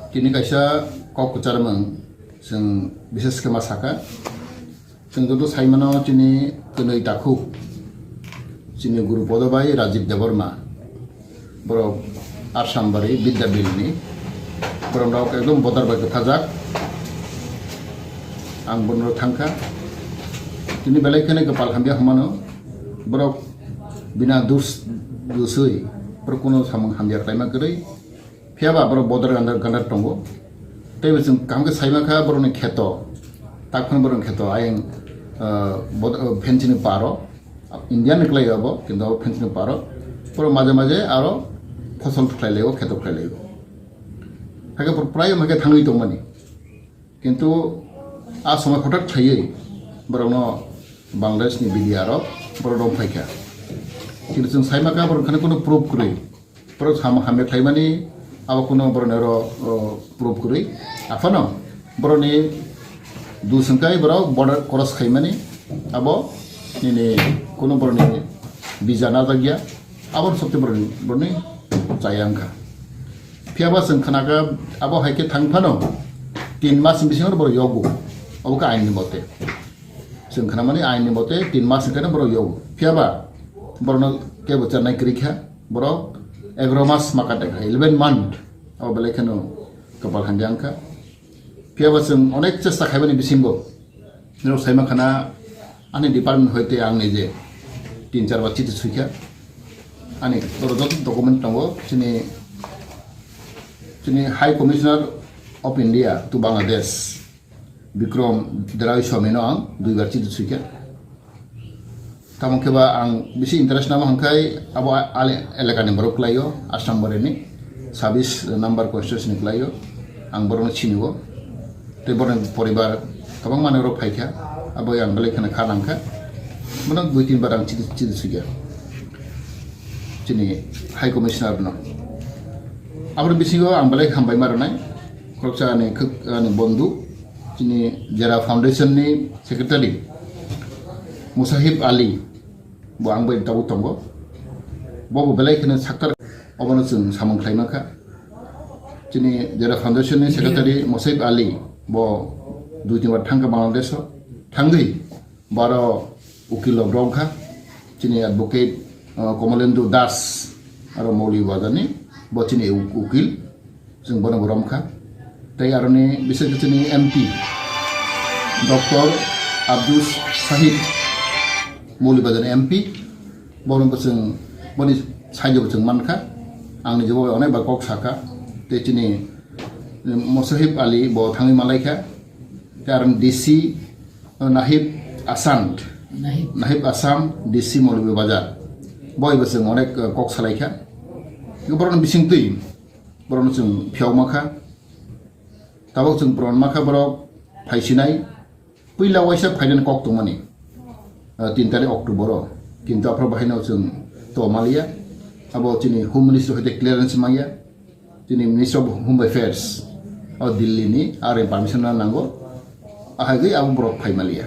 Kini kaisa kok kucaramang जों बिशेष के मासाका जों जतो साइमानो चिनि कनै दाखु चिनि गुरु पदबाई राजीव देवर्मा बरो आसामबारि विद्याबिलनि बरं राव एकदम बदर बाय फाजाक आं बनरो थांखा चिनि बेलायखने कपाल खामबिया हमानो बरो बिना दुसै पर कोनो सामं हामबिया खायमा गरै फियाबा बरो बदर गान्दार टंगो तैबो जों कामके साइमाखा बरनि खेतो ताकफोन बरन खेतो आयं फेंचिनि पारो इंडियान निकलायो अब किंतु फेंचिनि पारो पर माजे माजे आरो फसल फुख्लायलायो खेतो फुख्लायलायो हागे प्राय मागे थांगै दंमानि किंतु आ समय हठात थायै बरनो बांलादेशनि बिदि आरो बर दं फायखा किंतु जों साइमाखा बरन कोनो प्रूफ करै पर साम हामे थायमानि अब कोनो बरनेरो प्रूफ करै आफानो बरनि दुसंकाय बर बॉर्डर क्रस खायमानि अब निने कोनो बरनि बिजा ना जागिया आबर सबते बरनि जायांखा फियाबा जों खनागा अब हायके थांफानो 3 मास बिसिङाव बर योगु अबका आइननि मते जों खना माने आइननि मते 3 मास खाने बर योगु फियाबा बरनो के बचर नाय करिखा बर 11 मास माकाटे 11 मान्थ अब बेलेखनो कपाल खांदियांखा फियाबा जों अनेक चेष्टा खायबानि बिसिंगो जेराव साइमा खाना आंनि डिपार्टमेन्ट हयते आंनि जे 3-4 बार चिठि सुइखा आंनि जत डकुमेन्ट दङ जोंनि high commissioner of India to Bangladesh Vikram द्राय स्वामीनो आं 2 बार चिठि सुइखा तामखेबा आं बिसि इन्टारेस्ट नामा हंखाय अब एलेकानि बरक लायो आसाम बरेनि 26 नम्बर कन्स्टिट्युसन लायो आं बरनो चिनिगो ते बरन परिवार गोबां मानरो फायखा अब आं बेलेखना खानांखा मन 2-3 बार आं चिठि सुइखा चिनि हाई कमिशनार न आबर बिसिगो आं बेलेख हामबाय मारनाय खरसा आनि बंधु चिनि जेरा फाउन्डेशन नि सेक्रेटारि मुसाहिब आली बो आंबो दाउ तंगो बबो बेलायखनो साक्कार अबनो जों सामंख्लायमाखा चिनि जेरा फाउन्डेशन नि सेक्रेटारि मुसाहिब आली बो 2-3 बार थांगा बांलादेश थांगै 12 उकिल ब्रंखा चिनि एडवोकेट कमलेन्दु दास आरो मौली वाजानि बो चिनि उकिल जों बनो ब्रमखा तै आरोनि बिसोर चिनि एमपी डॉक्टर आब्दुल साहिद मौली वाजानि एमपी बनो जों बनि साइजो जों मानखा आंनि जबो अनेक बार कक साखा ते चिनि मुसाहिब आली बो थाङै मालायखा कारण डीसी नाहिब आसाम डीसी मौलवी बाजार बयबो जों अनेक कक सालायखा बरन बिसिं दै बरन जों फियाव माखा ताबो जों बरन माखा बर फायसिनाय पहिला वाइसा फाइनाल कक दंमानि 3 तारिख अक्टोबर किन्तु आफ्र बाहायनो जों तमालिया अब चिनि होम मिनिस्टर हते क्लियरेंस माया चिनि मिनिस्टर अफ होम अफेयर्स और दिल्ली नि आरे परमिशन नांगो आहागै आबो बर फाइमालिया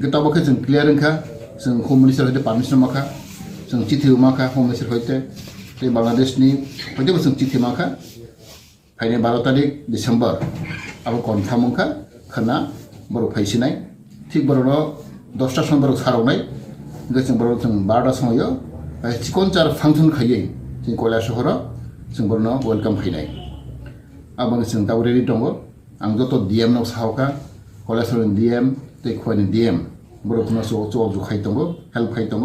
गताबखै जों क्लियरेंखा जों होम मिनिस्टर हते परमिशन माखा जों चिठि माखा होम मिनिस्टर हते ते बांलादेशनि हते जों चिठि माखा फाइने 12 तारिख डिसेम्बर अब कन्फार्म खा खना बर फाइसिनाय ठीक बरनो 10टा सम बर सारावनाय गजों बर जों 12टा समायो चिकनचार फांसन खायै जों कयला सहराव जों बरनो वेलकाम फैनाय आबो जों दाउ रेडि दङ आं जत डीएम नाव सावका कयला सहरनि डीएम ते खयनि डीएम बरखना ज जुखाय दङ हेल्प खाय दङ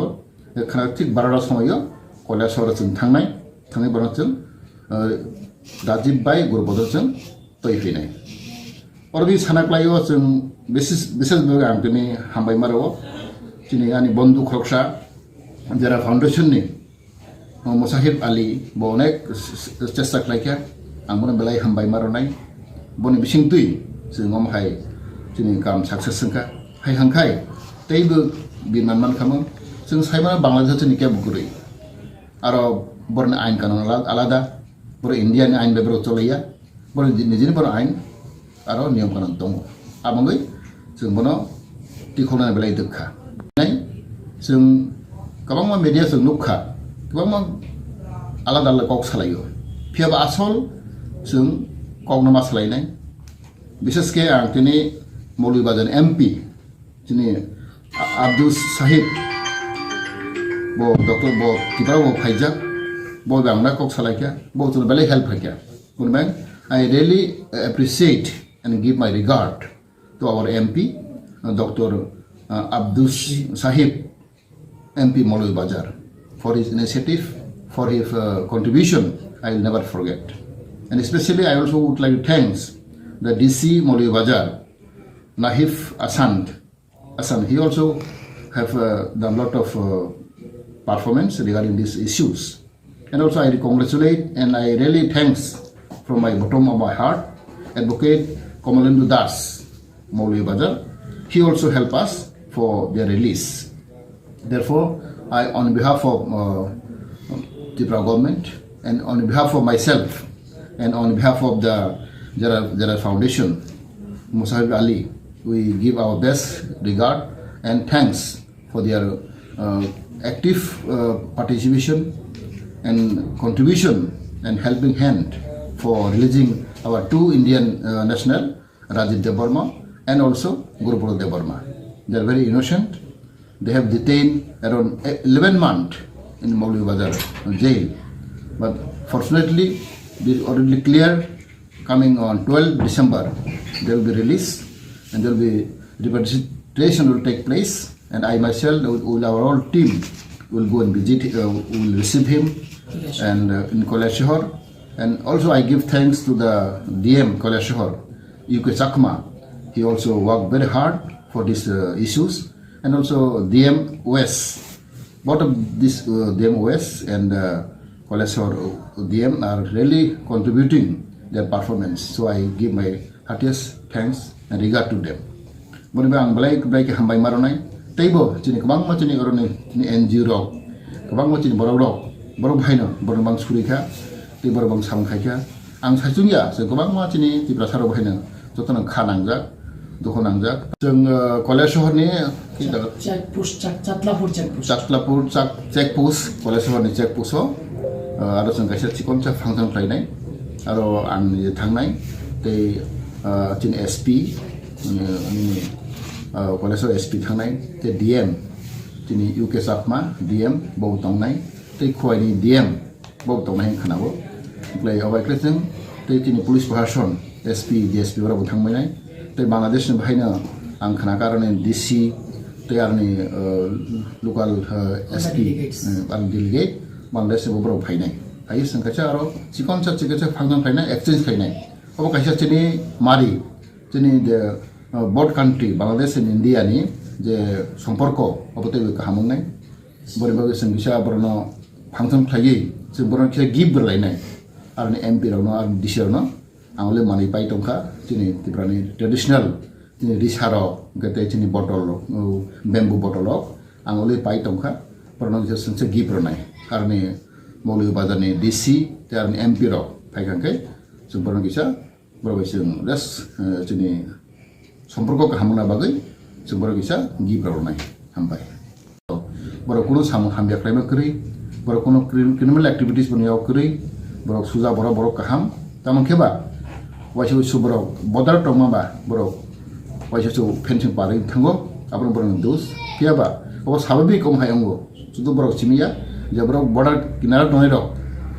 खना ठीक 12टा समायो कयला सहराव जों थांनाय बरनो जों राजीव बाई गुरुपदजों तै फैनाय अरबि सानाक्लायो जों बिसेस आं दिनै हामबाय मारो दिनै आंनि बंधु खरसा जेरा फाउन्डेशन नि मुसाहिब आली बो अनेक चेष्टा खालायखा आंबो बेलाय हामबाय मारनाय बनि बिसिं दै जों हमहाय दिनै काम सक्सेस संखा हाय हांखाय तैबो बिमान खामो जों साइमा बांलादेशनि के बुगुरै आरो बरन आइन कानुन आलादा बर इंडियानि आइन बेबर चलैया बर निजिनि बर आइन आरो नियम कानुन दङ आबंगै जों बनो तिखौना बेलाय दोखा जों गोबां मीडिया जों नुखा गोबां आलादा कक सालायो फियाबा आसल जों kong nama selainai bishes ke ang tini Maulibajar MP tini Abdul Sahib bo doktor bo kita bo phaijak bo bangna kok salaikya bo tu bele help hakya bunbang I really appreciate and give my regard to our MP Dr. Abdul Sahib MP Maulibajar for his initiative, for his contribution. I will never forget. And especially I also would like to thank the DC Maulibajar, Nahif Asan. He also have done a lot of performance regarding these issues. And also I congratulate and I really thanks from my bottom of my heart, Advocate Komalendu Das Maulibajar. He also helped us for their release. Therefore, I, on behalf of Tripura government and on behalf of myself and on behalf of the Jara Foundation, Musahib Ali, we give our best regard and thanks for their active participation and contribution and helping hand for releasing our two Indian national, Rajiv Debbarma and also Gurupur Debbarma. They are very innocent. They have detained around 11 months in Maulibajar jail. But fortunately, this is already clear. Coming on 12 December, they will be released and there will be repatriation will take place. And I myself, with our whole team, will go and visit, will receive him and in Koleshahar. And also I give thanks to the DM Koleshahar, UK Chakma. He also worked very hard for these issues. And also DM OS. Both of these DM OS and Koleshahar DM are really contributing their performance. So I give my heartiest thanks and regard to them. Moniba ang balai ke hambai maronai. Teibo cini kabang ma cini oroni cini NGO rok. Kabang ma cini borok bhaino borok bang surika. Ti borok bang samkhaika. Ang saijungya se kabang ma cini ti prasaro bhaino jotona khanangjak. Dukhon nangjak. Jeng Koleshahar ni checkpost Chatlapur checkpost Koleshahar ni checkpost ho. Aro jeng kaisa chikoncha function khlainai. Aro ang thangnai te chin SP ni Koleshahar SP thangnai te DM chini UK Sakma DM bo tongnai te khoi ni DM bo tongnai khanabo. Play abai kleseng te chini police prohashan SP DSP ora bo thangmai te Bangladesh ni bhaina ang khanakar ni DC te arni local SP ang delegate Bangladesh bo bro bhainai ai sangkacha aro chikoncha chikacha phangam khainai exchange khainai obo kaisa chini mari chini the both country Bangladesh and India ni je somporko obo te kahamungnai boribaga sangisa borno phangam khayi je borno khe give berlainai arni MP rano ar DC rano angole mani pai tongkha chini tiprani traditional chini risharo gate chini bottle bamboo bottle angole pai tongkha pronunciation se gi pronai karni Maulibajar ni DC tarni MP ro paikangkai sumberno kisa berbaising das chini somporko kahamuna bagai sumberno kisa gi pronai hambai borok kuno samu hambia klaima kri borok kuno criminal activities boniau kri borok suja borok kaham tamang kheba waisi suborok bodar tongma ba borok waisi su fencing pari thango apron borok dos piaba obo sababi kom hayango sudu borok chimiya je borok border kinara tonai rok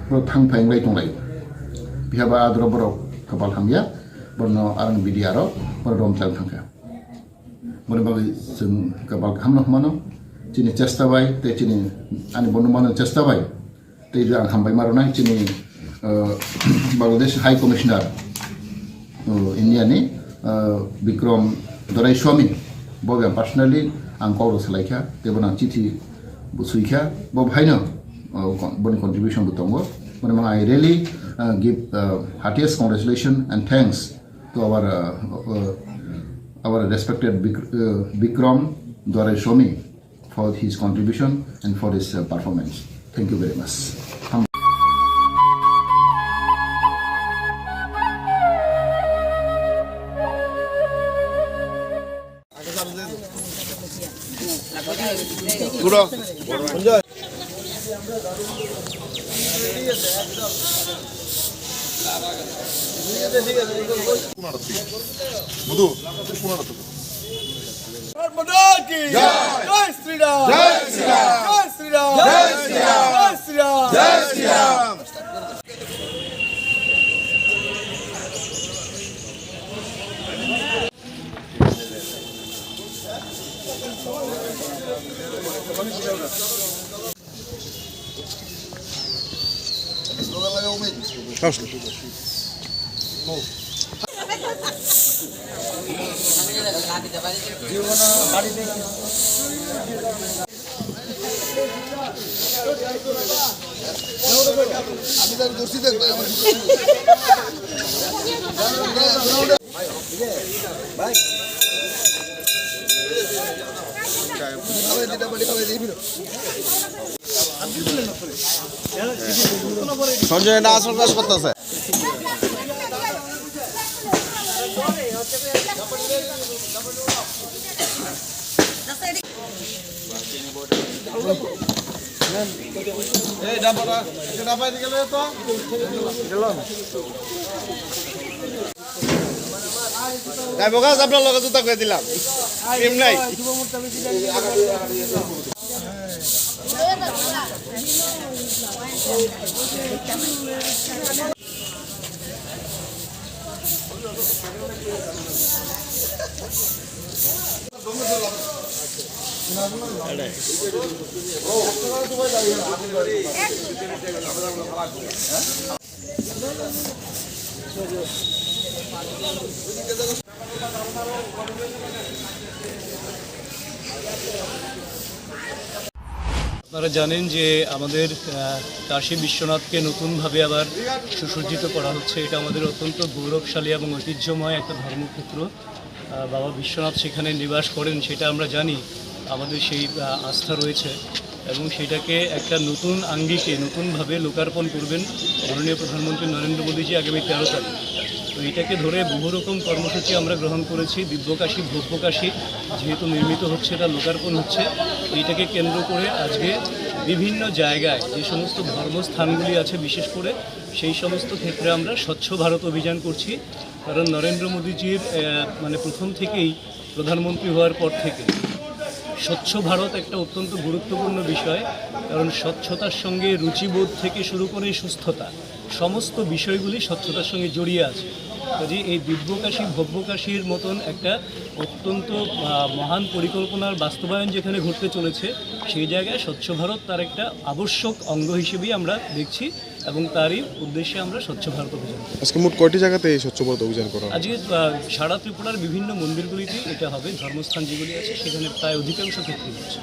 borok thang phainglai tonglai piaba adro borok kapal hamya borno arang bidia ro borok rom chang thangka borok bagi sung kapal hamno mano chini chesta bai te chini ani borno mano chesta bai te jang hambai maronai chini Bangladesh High Commissioner India ni Bikram Doraiswamy bo yang personally ang kau selaika te bona chithi busuika bo bhaino bon contribution butongo bon I really give heartiest congratulations and thanks to our respected Bikram Doraiswamy for his contribution and for his performance. Thank you very much. Guru, enjoy. মধু 15 থেকে জয় শ্রীরাম জয় শ্রীরাম জয় শ্রীরাম জয় শ্রীরাম জয় শ্রীরাম জয় শ্রীরাম সঞ্জয় না আসল কাজ করতেছে এই ডাবাটা এটা ডাবাই দিয়ে গেলে তো গেলাম গাই বগাস আপনার লগে জুতা করে দিলাম টিম নাই আপনারা জানেন যে আমাদের কাশী বিশ্বনাথকে নতুনভাবে আবার সুসজ্জিত করা হচ্ছে। এটা আমাদের অত্যন্ত গৌরবশালী এবং ঐতিহ্যময় একটা ধর্মক্ষেত্র। বাবা বিশ্বনাথ সেখানে নিবাস করেন, সেটা আমরা জানি। আমাদের সেই আস্থা রয়েছে এবং সেটাকে একটা নতুন আঙ্গিকে নতুনভাবে লোকার্পণ করবেন মাননীয় প্রধানমন্ত্রী নরেন্দ্র মোদীজি আগামী 13 তারিখ। তো এটাকে ধরে বহু রকম কর্মসূচি আমরা গ্রহণ করেছি। দিব্যকাশী ভব্যকাশী যেহেতু নির্মিত হচ্ছে, এটা লোকার্পণ হচ্ছে, এইটাকে কেন্দ্র করে আজকে বিভিন্ন জায়গায় যে সমস্ত ধর্মস্থানগুলি আছে বিশেষ করে সেই সমস্ত ক্ষেত্রে আমরা স্বচ্ছ ভারত অভিযান করছি। কারণ নরেন্দ্র মোদীজির মানে প্রথম থেকেই প্রধানমন্ত্রী হওয়ার পর থেকে স্বচ্ছ ভারত একটা অত্যন্ত গুরুত্বপূর্ণ বিষয়। কারণ স্বচ্ছতার সঙ্গে রুচিবোধ থেকে শুরু করে সুস্থতা সমস্ত বিষয়গুলি স্বচ্ছতার সঙ্গে জড়িয়ে আছে। কাজে এই দিব্যকাশী ভব্যকাশীর মতন একটা অত্যন্ত মহান পরিকল্পনার বাস্তবায়ন যেখানে ঘটতে চলেছে, সেই জায়গায় স্বচ্ছ ভারত তার একটা আবশ্যক অঙ্গ হিসেবেই আমরা দেখছি এবং তারই উদ্দেশ্যে আমরা স্বচ্ছ ভারত অভিযান। আজকে মোট কয়টি জায়গাতে এই স্বচ্ছ ভারত অভিযান করা হবে? আজকে সারা ত্রিপুরার বিভিন্ন মন্দিরগুলিতে এটা হবে। ধর্মস্থান যেগুলি আছে সেখানে প্রায় অধিকাংশ ক্ষেত্রে হচ্ছে।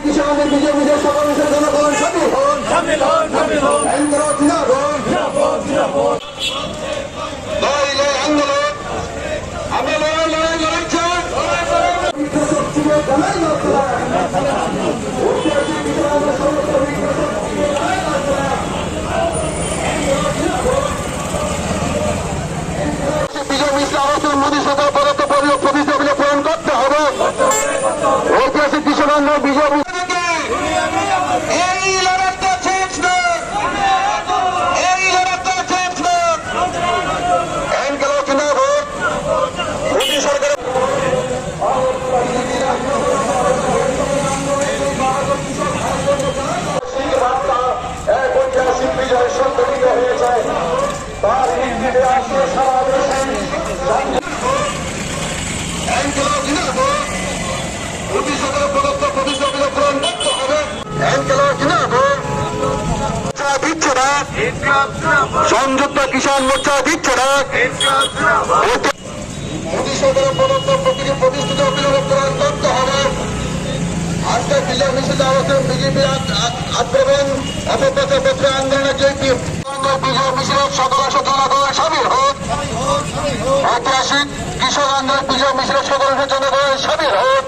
কিষাণের বিজয় বিজয় সমাবেশের জনগণ সামিল হন, সামিল হন, সামিল হন। আন্দোলন জিন্দাবাদ, জিন্দাবাদ, জিন্দাবাদ। লড়াই লড়াই আন্দোলন, আমরা লড়াই লড়াই লড়াই চাই। শক্তিকে জানাই নতুন বিজয় মিশ্র আলোচন মোদী সরকার পদার্থ প্রতিষ্ঠা পূরণ করতে হবে। ঐতিহাসিক কিষাণ বিজয় এই লড়াইটা শেষ নয়, এই লড়াইটা শেষ নয়। আইনকালো জিন্দাবাদ, মোদী সরকার এক ঐতিহাসিক বিজয় সংঘটিত হয়েছে। তার রাষ্ট্র সমাবেশে এনকেলার জিন্দাবাদ ভবিষ্যতের প্রদত্ত প্রতিযোগিতা পূরণ করতে হবে এনকেলার জিন্দাবাদ দিচ্ছে না সংযুক্ত কিষাণ মোর্চা দিচ্ছে না ভবিষ্যতের প্রদত্ত প্রতিষ্ঠিত অভিযোগ পূরণ করতে হবে আজকে বিজয় মিছিল আলোচনা বিজেপি আগ্রহণ অপপ্রচার পত্রে আন্দোলনের জয়ী বিজয় মিছিলের সদস্য জনগণ সামিল হোক ঐতিহাসিক কৃষক আন্দোলন বিজয় মিছিলের সদস্য জনগণ সামিল হোক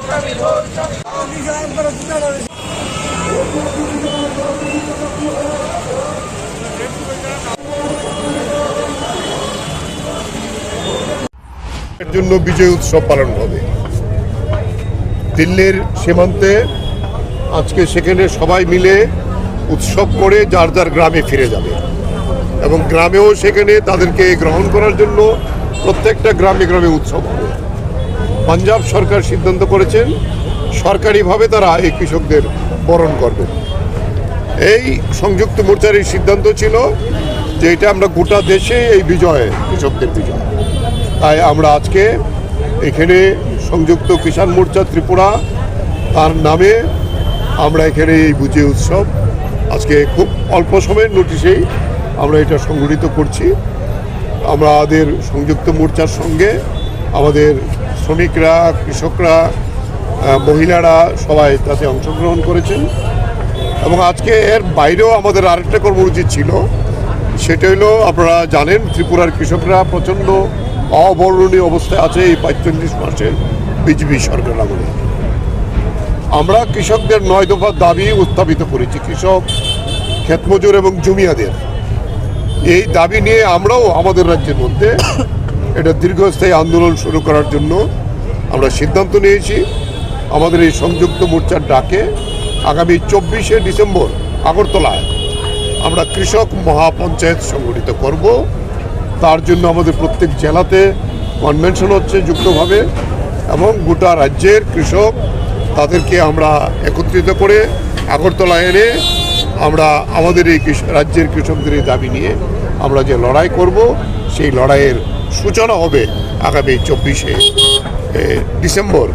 এর জন্য বিজয় উৎসব পালন হবে দিল্লির সীমান্তে। আজকে সেখানে সবাই মিলে উৎসব করে যার যার গ্রামে ফিরে যাবে এবং গ্রামেও সেখানে তাদেরকে গ্রহণ করার জন্য প্রত্যেকটা গ্রামে গ্রামে উৎসব হবে। পাঞ্জাব সরকার সিদ্ধান্ত করেছেন সরকারিভাবে তারা এই কৃষকদের বরণ করবেন। এই সংযুক্ত মোর্চার এই সিদ্ধান্ত ছিল যে এটা আমরা গোটা দেশে এই বিজয় কৃষকদের বিজয়। তাই আমরা আজকে এখানে সংযুক্ত কিষাণ মোর্চা ত্রিপুরা তার নামে আমরা এখানে এই বিজয় উৎসব আজকে খুব অল্প সময়ের নোটিশেই আমরা এটা সংগঠিত করছি। আমাদের সংযুক্ত মোর্চার সঙ্গে আমাদের শ্রমিকরা, কৃষকরা, মহিলারা সবাই তাতে অংশগ্রহণ করেছেন এবং আজকে এর বাইরেও আমাদের আরেকটা কর্মসূচি ছিল। সেটা হলো আপনারা জানেন ত্রিপুরার কৃষকরা প্রচণ্ড অবর্ণনীয় অবস্থায় আছে এই ৪৫ মাসের বিজেপি সরকার আমলে। আমরা কৃষকদের ৯ দফার দাবি উত্থাপিত করেছি, কৃষক, ক্ষেতমজুর এবং জমিয়াদের এই দাবি নিয়ে আমরাও আমাদের রাজ্যের মধ্যে এটা দীর্ঘস্থায়ী আন্দোলন শুরু করার জন্য আমরা সিদ্ধান্ত নিয়েছি। আমাদের এই সংযুক্ত মোর্চার ডাকে আগামী ২৪শে ডিসেম্বর আগরতলায় আমরা কৃষক মহাপঞ্চায়েত সংগঠিত করব। তার জন্য আমাদের প্রত্যেক জেলাতে কনভেনশন হচ্ছে যুক্তভাবে এবং গোটা রাজ্যের কৃষক তাদেরকে আমরা একত্রিত করে আগরতলায় এনে আমরা আমাদের এই রাজ্যের কৃষকদের এই দাবি নিয়ে আমরা যে লড়াই করব সেই লড়াইয়ের সূচনা হবে আগামী ২৪শে ডিসেম্বর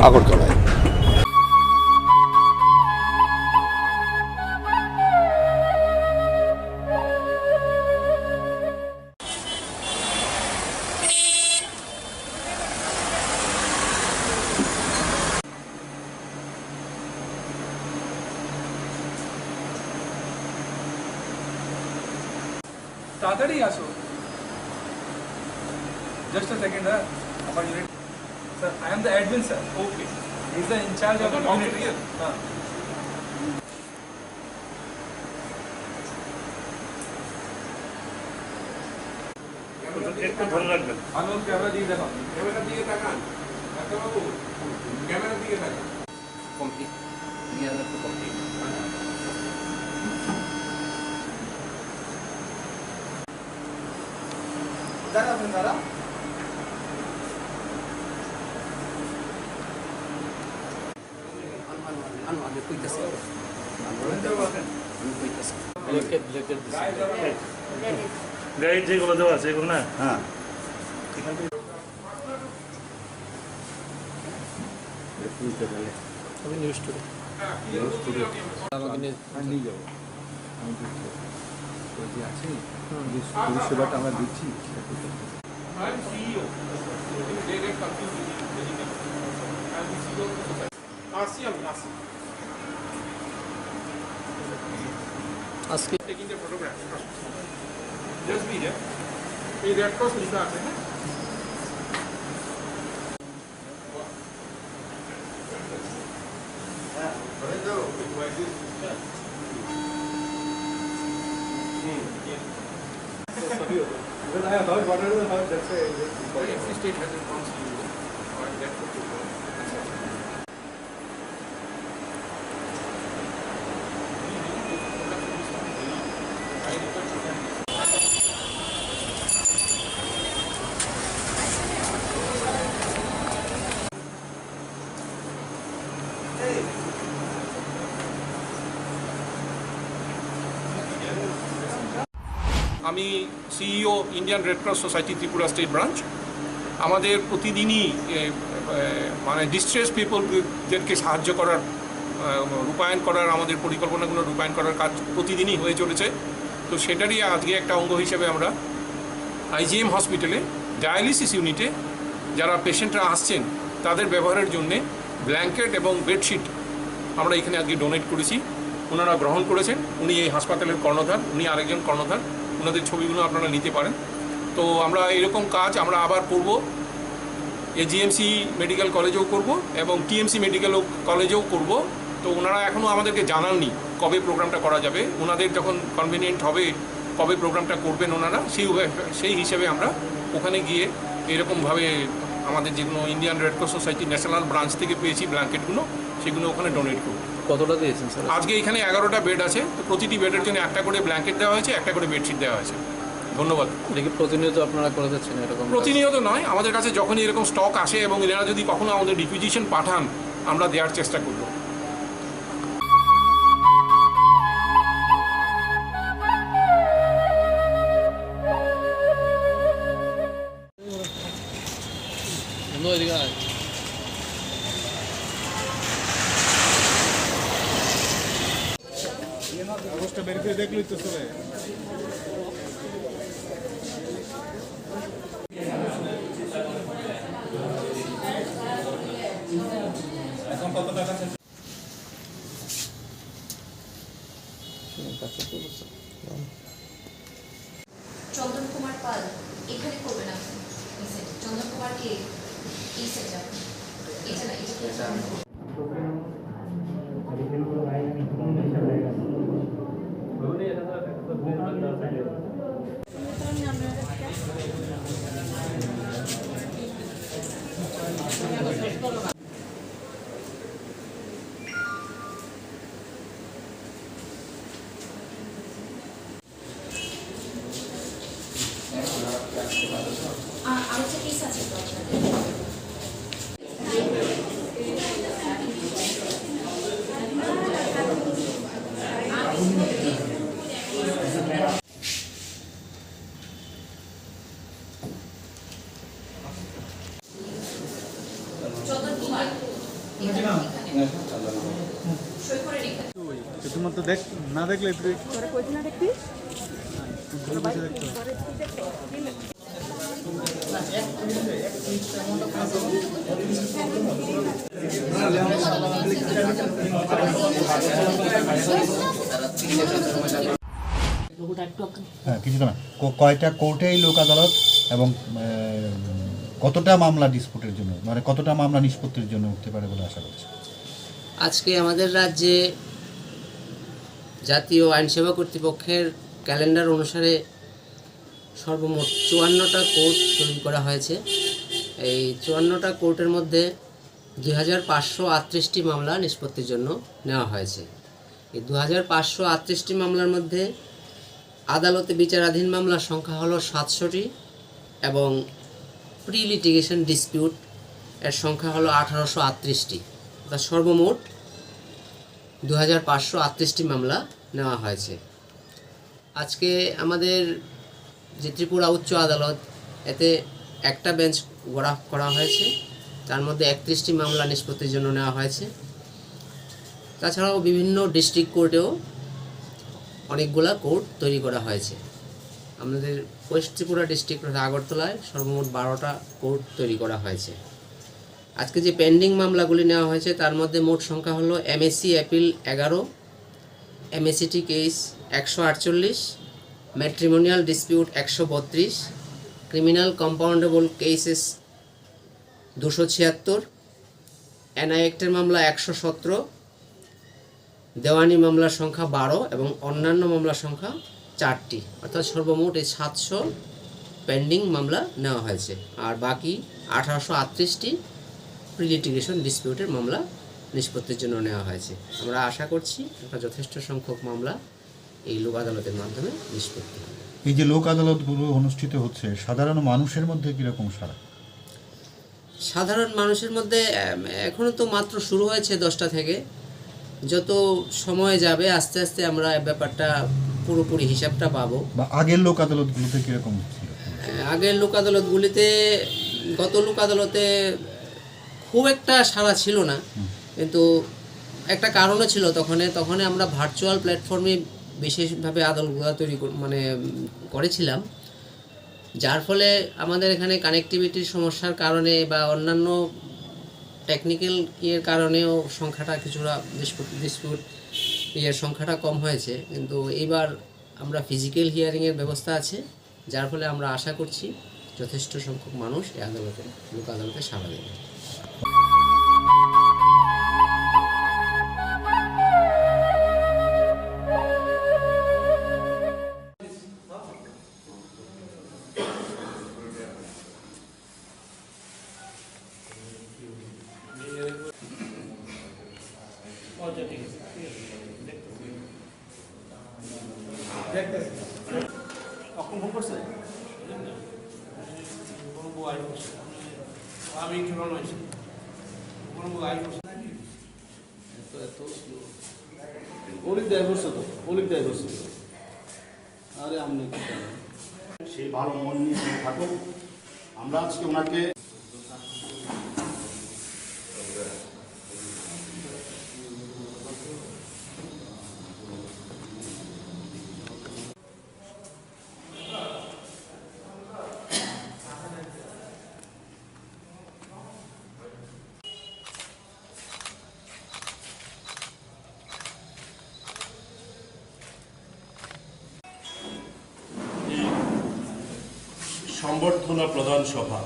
আগরতলায়। তাড়াতাড়ি আসো। Just a second, our unit. Sir, I am the admin, sir. Okay. He is the in charge of the unit here. একটু ধরে রাখবেন। আনন্দ ক্যামেরা দিয়ে দেখান। ক্যামেরা দিয়ে তাকান। বাবু, ক্যামেরা দিয়ে তাকান। কমপ্লিট। Near to complete. দাঁড়াবেন দাঁড়া। আমি কইতেছি। গাইড যেগুলো দেওয়া আছে এগুলো না? হ্যাঁ। আমি নিউজ টুডে আমাকে নিয়ে যাবো। আমি আছি পরিষেবাটা আমরা দিচ্ছি। আজকে taking the photograph. Just be there. এই রেড ক্রস লিখা আছে হ্যাঁ। Every state has its own CEO or that protocol. আমি CEO Indian red cross society Tripura state branch. আমাদের প্রতিদিনই মানে ডিস্ট্রেস পিপলদেরকে সাহায্য করার রূপায়ণ করার আমাদের পরিকল্পনাগুলো রূপায়ণ করার কাজ প্রতিদিনই হয়ে চলেছে। তো সেটারই আজকে একটা অঙ্গ হিসেবে আমরা আইজিএম হসপিটালে ডায়ালিসিস ইউনিটে যারা পেশেন্টরা আসছেন তাদের ব্যবহারের জন্যে ব্ল্যাঙ্কেট এবং বেডশিট আমরা এখানে আজকে ডোনেট করেছি। ওনারা গ্রহণ করেছেন। উনি এই হাসপাতালের কর্ণধার, উনি আরেকজন কর্ণধার, ওনাদের ছবিগুলো আপনারা নিতে পারেন। তো আমরা এরকম কাজ আমরা আবার করব, এজিএমসি মেডিকেল কলেজেও করব এবং টিএমসি মেডিকেল কলেজেও করব। তো ওনারা এখনও আমাদেরকে জানাননি কবে প্রোগ্রামটা করা যাবে। ওনাদের যখন কনভিনিয়েন্ট হবে কবে প্রোগ্রামটা করবেন ওনারা, সেই হিসেবে আমরা ওখানে গিয়ে এরকমভাবে আমাদের যেগুলো Indian red cross society national branch থেকে পেয়েছি ব্ল্যাঙ্কেটগুলো, সেগুলো ওখানে ডোনেট করব। কতটা দিয়েছেন স্যার? আজকে এখানে 11টা বেড আছে। তো প্রতিটি বেডের জন্য একটা করে ব্ল্যাঙ্কেট দেওয়া হয়েছে, একটা করে বেডশিট দেওয়া হয়েছে। ধন্যবাদ। এটা কি প্রতিনিয়ত আপনারা করে যাচ্ছেন এরকম? প্রতিনিয়ত নয়, আমাদের কাছে যখনই এরকম স্টক আসে এবং এনারা যদি কখনো আমাদের রিকুইজিশন পাঠান আমরা দেওয়ার চেষ্টা করব। চন্দন কুমার পাল এখানে করবেন আপনি। চন্দন কুমার কে এই সেটা এটা না এটা আরেকটা কেস আছে তো চন্দন কুমার সই করে রেখে তোমার তো দেখ না দেখলে তুই না দেখবি হ্যাঁ, কিছু না, কয়টা কোর্টে এই লোক আদালত এবং কতটা মামলা ডিসপুটের জন্য, মানে কতটা মামলা নিষ্পত্তির জন্য উঠতে পারে বলে আশা করছে? আজকে আমাদের রাজ্যে জাতীয় আইনসেবা কর্তৃপক্ষের ক্যালেন্ডার অনুসারে সর্বমোট 54টা কোর্ট তৈরি করা হয়েছে। এই 54টা কোর্টের মধ্যে 2538টি মামলা নিষ্পত্তির জন্য নেওয়া হয়েছে। এই 2538টি মামলার মধ্যে আদালতে বিচারাধীন মামলার সংখ্যা হলো 700টি এবং প্রি লিটিগেশন ডিসপিউট এর সংখ্যা হলো 1838টি। অর্থাৎ সর্বমোট 2538টি মামলা নেওয়া হয়েছে। আজকে আমাদের যে ত্রিপুরা উচ্চ আদালত, এতে একটা বেঞ্চ গড়া করা হয়েছে, তার মধ্যে 31টি মামলা নিষ্পত্তির জন্য নেওয়া হয়েছে। তাছাড়াও বিভিন্ন ডিস্ট্রিক্ট কোর্টেও অনেকগুলা কোর্ট তৈরি করা হয়েছে। আমাদের ওয়েস্ট ত্রিপুরা ডিস্ট্রিক্ট আগরতলায় সর্বমোট 12টা কোর্ট তৈরি করা হয়েছে। আজকে যে পেন্ডিং মামলাগুলি নেওয়া হয়েছে তার মধ্যে মোট সংখ্যা হলো MSC appeal 11, MSCT case 148, matrimonial dispute 132, criminal compoundable cases 276, NI অ্যাক্টের মামলা 117, দেওয়ানি মামলার সংখ্যা 12 এবং অন্যান্য মামলার সংখ্যা 4টি। অর্থাৎ সর্বমোট এই 700 পেন্ডিং মামলা নেওয়া হয়েছে। আর বাকি 1838টি প্রি লিটিগেশন ডিসপিউটের মামলা নিষ্পত্তির জন্য নেওয়া হয়েছে। আমরা আশা করছি একটা যথেষ্ট সংখ্যক মামলা এই লোক আদালতের মাধ্যমে নিষ্পত্তি হবে। এই যে লোক আদালতগুলো অনুষ্ঠিত হচ্ছে, সাধারণ মানুষের মধ্যে কীরকম সাড়া? সাধারণ মানুষের মধ্যে এখনও তো মাত্র শুরু হয়েছে 10টা থেকে, যত সময় যাবে আস্তে আস্তে আমরা ব্যাপারটা পুরোপুরি হিসাবটা পাবো। বা আগের লোক আদালতগুলোতে কীরকম ছিল? আগের লোক আদালতগুলিতে, গত লোক আদালতে খুব একটা সাড়া ছিল না, কিন্তু একটা কারণও ছিল। তখন আমরা ভার্চুয়াল প্ল্যাটফর্মে বিশেষভাবে আদালতগুলো তৈরি করেছিলাম, যার ফলে আমাদের এখানে কানেক্টিভিটির সমস্যার কারণে বা অন্যান্য টেকনিক্যাল ইয়ের কারণেও সংখ্যাটা কিছুটা ডিসপিউট ইয়ের সংখ্যাটা কম হয়েছে। কিন্তু এইবার আমরা ফিজিক্যাল হিয়ারিংয়ের ব্যবস্থা আছে, যার ফলে আমরা আশা করছি যথেষ্ট সংখ্যক মানুষ এই লোক আদালতে সাড়া দেবে। আমি সেই ভালো মন নিয়ে থাকুক। আমরা আজকে ওনাকে সম্বর্ধনা প্রদান সভা।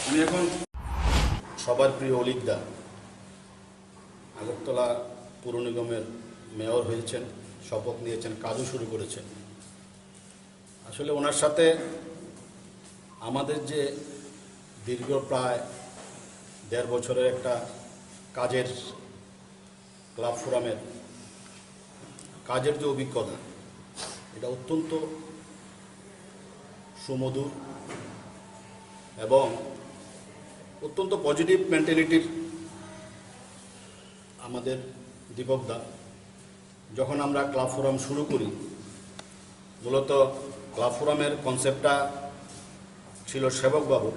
আমি এখন সবার প্রিয় অলিক দা আগরতলা পুর নিগমের মেয়র হয়েছেন, শপথ নিয়েছেন, কাজও শুরু করেছেন। আসলে ওনার সাথে আমাদের যে দীর্ঘ প্রায় 1.5 বছরের একটা কাজের ক্লাব ফোরামের কাজের যে অভিজ্ঞতা, এটা অত্যন্ত সুমধুর এবং অত্যন্ত পজিটিভ মেন্টালিটির আমাদের দীপকদা। যখন আমরা ক্লাব ফোরাম শুরু করি, মূলত ক্লাব ফোরামের কনসেপ্টটা ছিল সেবকবাবু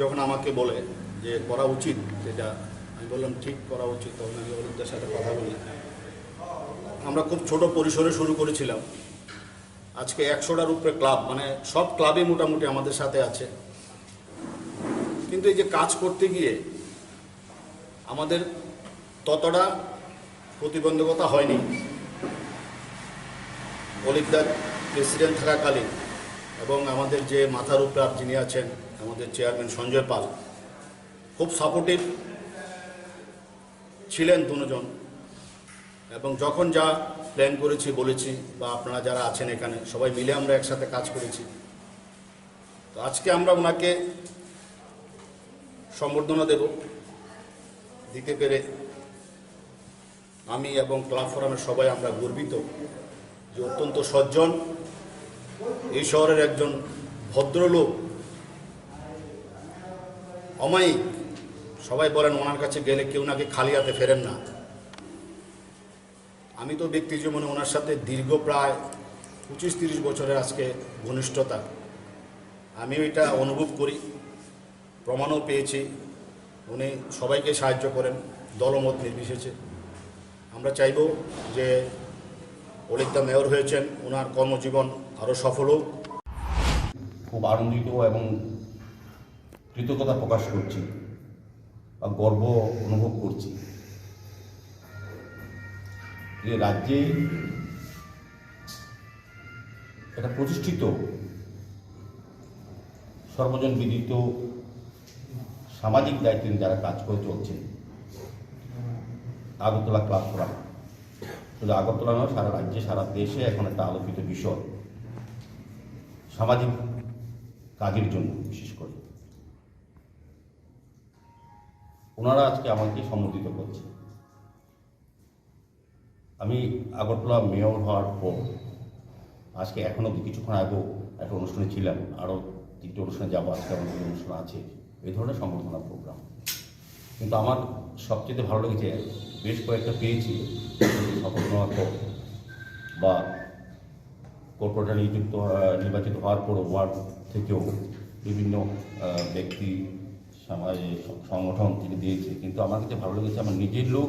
যখন আমাকে বলে যে করা উচিত, যেটা আমি বললাম ঠিক করা উচিত, তখন আমি অলিকদার সাথে কথা বলি। আমরা খুব ছোট পরিসরে শুরু করেছিলাম, আজকে 100টার উপরে ক্লাব, মানে সব ক্লাবে মোটামুটি আমাদের সাথে আছে। কিন্তু এই যে কাজ করতে গিয়ে আমাদের ততটা প্রতিবন্ধকতা হয়নি। অলিকদার প্রেসিডেন্ট থাকাকালীন এবং আমাদের যে মাথার উপর যিনি আছেন আমাদের চেয়ারম্যান সঞ্জয় পাল খুব সাপোর্টিভ ছিলেন দুজন, এবং যখন যা প্ল্যান করেছি বলেছি বা আপনারা যারা আছেন এখানে সবাই মিলে আমরা একসাথে কাজ করেছি। তো আজকে আমরা ওনাকে সম্বর্ধনা দিতে পেরে আমি এবং ক্লাব ফোরামের সবাই আমরা গর্বিত যে অত্যন্ত সজ্জন এই শহরের একজন ভদ্রলোক, অমায়িক। সবাই বলেন ওনার কাছে গেলে কেউ নাকি খালি হাতে ফেরেন না। আমি তো ব্যক্তি জীবনে ওনার সাথে দীর্ঘ প্রায় 25-30 বছরের আজকে ঘনিষ্ঠতা, আমিও এটা অনুভব করি, প্রমাণও পেয়েছি। উনি সবাইকে সাহায্য করেন দলমত নির্বিশেষে। আমরা চাইব যে অলিকদা মেয়র হয়েছেন, ওনার কর্মজীবন আরও সফল হোক। খুব আনন্দিত এবং কৃতজ্ঞতা প্রকাশ করছি বা গর্ব অনুভব করছি যে রাজ্যে একটা প্রতিষ্ঠিত সর্বজন বিদিত সামাজিক দায়িত্বে যারা কাজ করে চলছেন, আগরতলা ক্লাব ফোরাম শুধু আগরতলা নয়, সারা রাজ্যে সারা দেশে এখন একটা আলোকিত বিষয় সামাজিক কাজের জন্য। বিশেষ করে ওনারা আজকে আমাকে সম্বোধিত করছে। আমি আগরতলা মেয়র হওয়ার পর আজকে এখনও কিছুক্ষণ আগেও একটা অনুষ্ঠানে ছিলাম, আরও 3টে অনুষ্ঠানে যাবো, আজকে আমাদের অনুষ্ঠান আছে এই ধরনের সংবর্ধনা প্রোগ্রাম। কিন্তু আমার সবচেয়ে ভালো লেগেছে, বেশ কয়েকটা পেয়েছি শপথ নেওয়ার পর বা কর্পোরেটর নির্বাচিত হওয়ার পর ওয়ার্ড থেকেও বিভিন্ন ব্যক্তি সংগঠন থেকে দিয়েছে। কিন্তু আমার কাছে ভালো লেগেছে, আমার নিজের লোক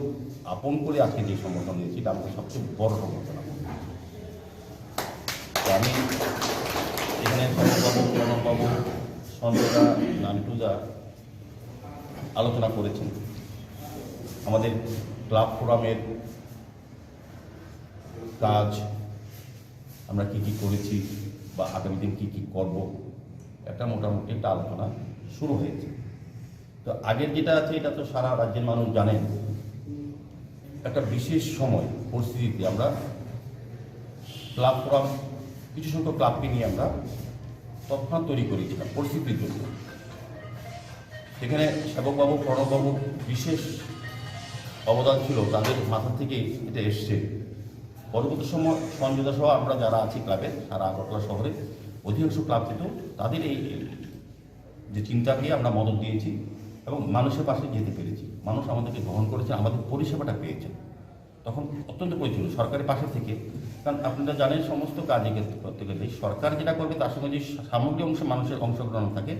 আপন করে আজকে যে সংগঠন দিয়েছি এটা আমাকে সবচেয়ে বড় সংগঠন। তো আমি এখানে বাবু সঞ্জয়দা নান্টুদা আলোচনা করেছেন আমাদের ক্লাব ফোরামের কাজ, আমরা কি কি করেছি বা আগামী দিন কি কি করব, একটা মোটামুটি একটা আলোচনা শুরু হয়েছে। তো আগের যেটা আছে এটা তো সারা রাজ্যের মানুষ জানেন, একটা বিশেষ সময় পরিস্থিতিতে আমরা ক্লাব ফোরাম কিছু সংখ্যক ক্লাবকে নিয়ে আমরা তৎক্ষণাৎ তৈরি করেছিলাম পরিস্থিতির জন্য। সেখানে সেবকবাবু প্রণববাবু বিশেষ অবদান ছিল, তাদের মাথা থেকে এটা এসছে। পরবর্তী সময় সঞ্জয়দা সহ আমরা যারা আছি ক্লাবের, সারা আগরতলা শহরে অধিকাংশ ক্লাব থেকেও তাদের এই যে চিন্তাকে আমরা মদত দিয়েছি এবং মানুষের পাশে যেতে পেরেছি। মানুষ আমাদেরকে গ্রহণ করেছে, আমাদের পরিষেবাটা পেয়েছে। তখন অত্যন্ত প্রয়োজন সরকারের পাশে থেকে, কারণ আপনারা জানেন সমস্ত কাজে করতে গেলে সরকার যেটা করবে তার সঙ্গে যে সামগ্রিক অংশে মানুষের অংশগ্রহণ থাকে,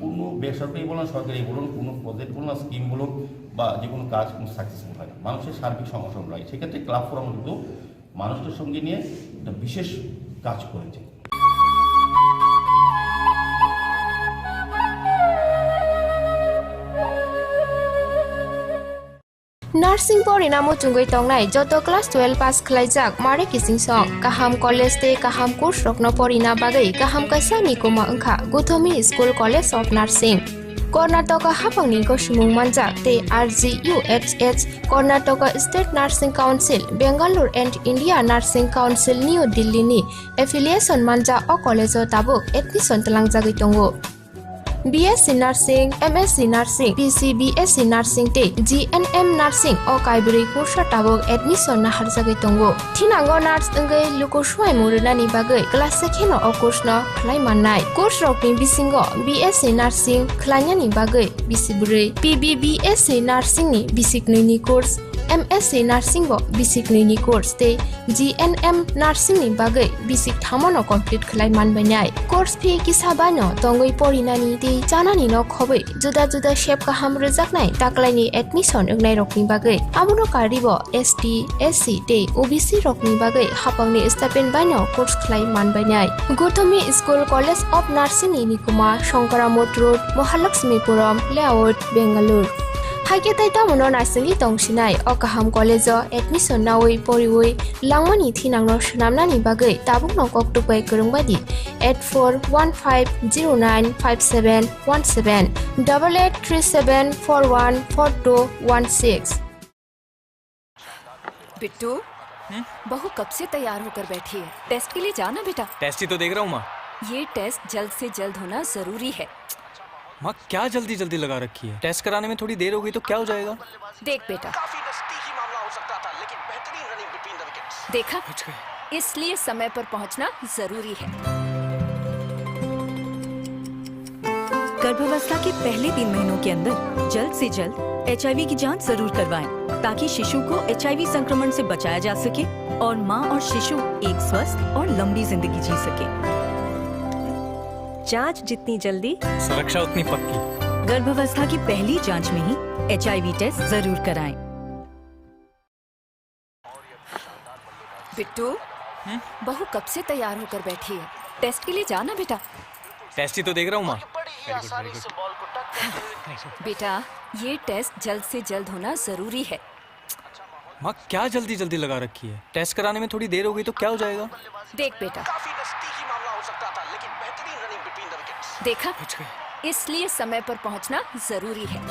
কোনো বেসরকারি বলুন সরকারি বলুন, কোনো প্রজেক্ট বলুন বা স্কিম বলুন বা যে কোনো কাজ কোনো সাকসেসফুল হয় না, মানুষের সার্বিক অংশগ্রহণ হয়। সেক্ষেত্রে ক্লাব ফোরাম কিন্তু মানুষদের সঙ্গে নিয়ে একটা বিশেষ কাজ করেছে। नार्सिं परिणामो चुंगै तंगनाय जतो क्लास 12 पास खलाइजाक मारे किसिं सं काहाम कलेज ते काहाम कोर्स रखनो परिना बागै काहाम काisa निकुमा अंखा Gautami school college of nursing Karnataka हाफांनि गसुमुं मानजाक ते RGUHH Karnataka state nursing council Bengaluru and India nursing council New Delhi नि एफिलिएशन मानजा अ कलेज ताबुक एडमिशन तलांगजागै दंगो। BSc Nursing, MSc Nursing, PC BSc Nursing te GNM Nursing o kaibri kursa tabok admission na harjagai tongo. Thinango nurse engai luko swai murunani bagai class sekheno o course no khlai mannai. Course rokni bisingo BSc Nursing khlainani bagai bisiburi, PBBSc Nursing ni bisiknini course, MSc Nursing bo bisiknini course te GNM Nursing ni bagai bisik thamono complete khlai manbainai. Course fee kisabano tongoi porinani te janani no khobai juda juda shape kaham rejaknai taklaini admission engnai rokni bagai abuno karibo ST SC te OBC rokni bagai hapangni stipend baino course khlai manbainai. Gothami School College of Nursing ni Nikuma Shankaramot Road Mahalakshmipuram Layout Bengaluru haike taita mono narsing tongsinai o kaham college admission nawi poriwoi langmani thinangno shnamnani bagai tabuk no koktupai kurungbadi 8415095717 8837414216। Bittu बहू कब से तैयार होकर बैठी है? Test के लिए जाना बेटा। टेस्ट ही तो देख रहा हूँ माँ। ये टेस्ट जल्द से जल्द होना जरूरी है। माँ क्या जल्दी जल्दी लगा रखी है? टेस्ट कराने में थोड़ी देर हो गई तो क्या हो जाएगा? देख बेटा, देखा, इसलिए समय पर पहुंचना जरूरी है। गर्भावस्था के पहले 3 महीनों के अंदर जल्द से जल्द HIV की जांच जरूर करवाएं, ताकि शिशु को HIV संक्रमण से बचाया जा सके और माँ और शिशु एक स्वस्थ और लंबी जिंदगी जी सके। जांच जितनी जल्दी, सुरक्षा उतनी पक्की। गर्भावस्था की पहली जांच में ही HIV टेस्ट जरूर कराएं। बिट्टू बहू कब से तैयार होकर बैठी है? टेस्ट के लिए जाना बेटा। टेस्ट ही तो देख रहा हूँ माँ। बेटा, ये टेस्ट जल्द से जल्द होना जरूरी है। माँ क्या जल्दी जल्दी लगा रखी है? टेस्ट कराने में थोड़ी देर हो गई तो क्या हो जाएगा? देख बेटा, देखा, इसलिए समय पर पहुंचना जरूरी है।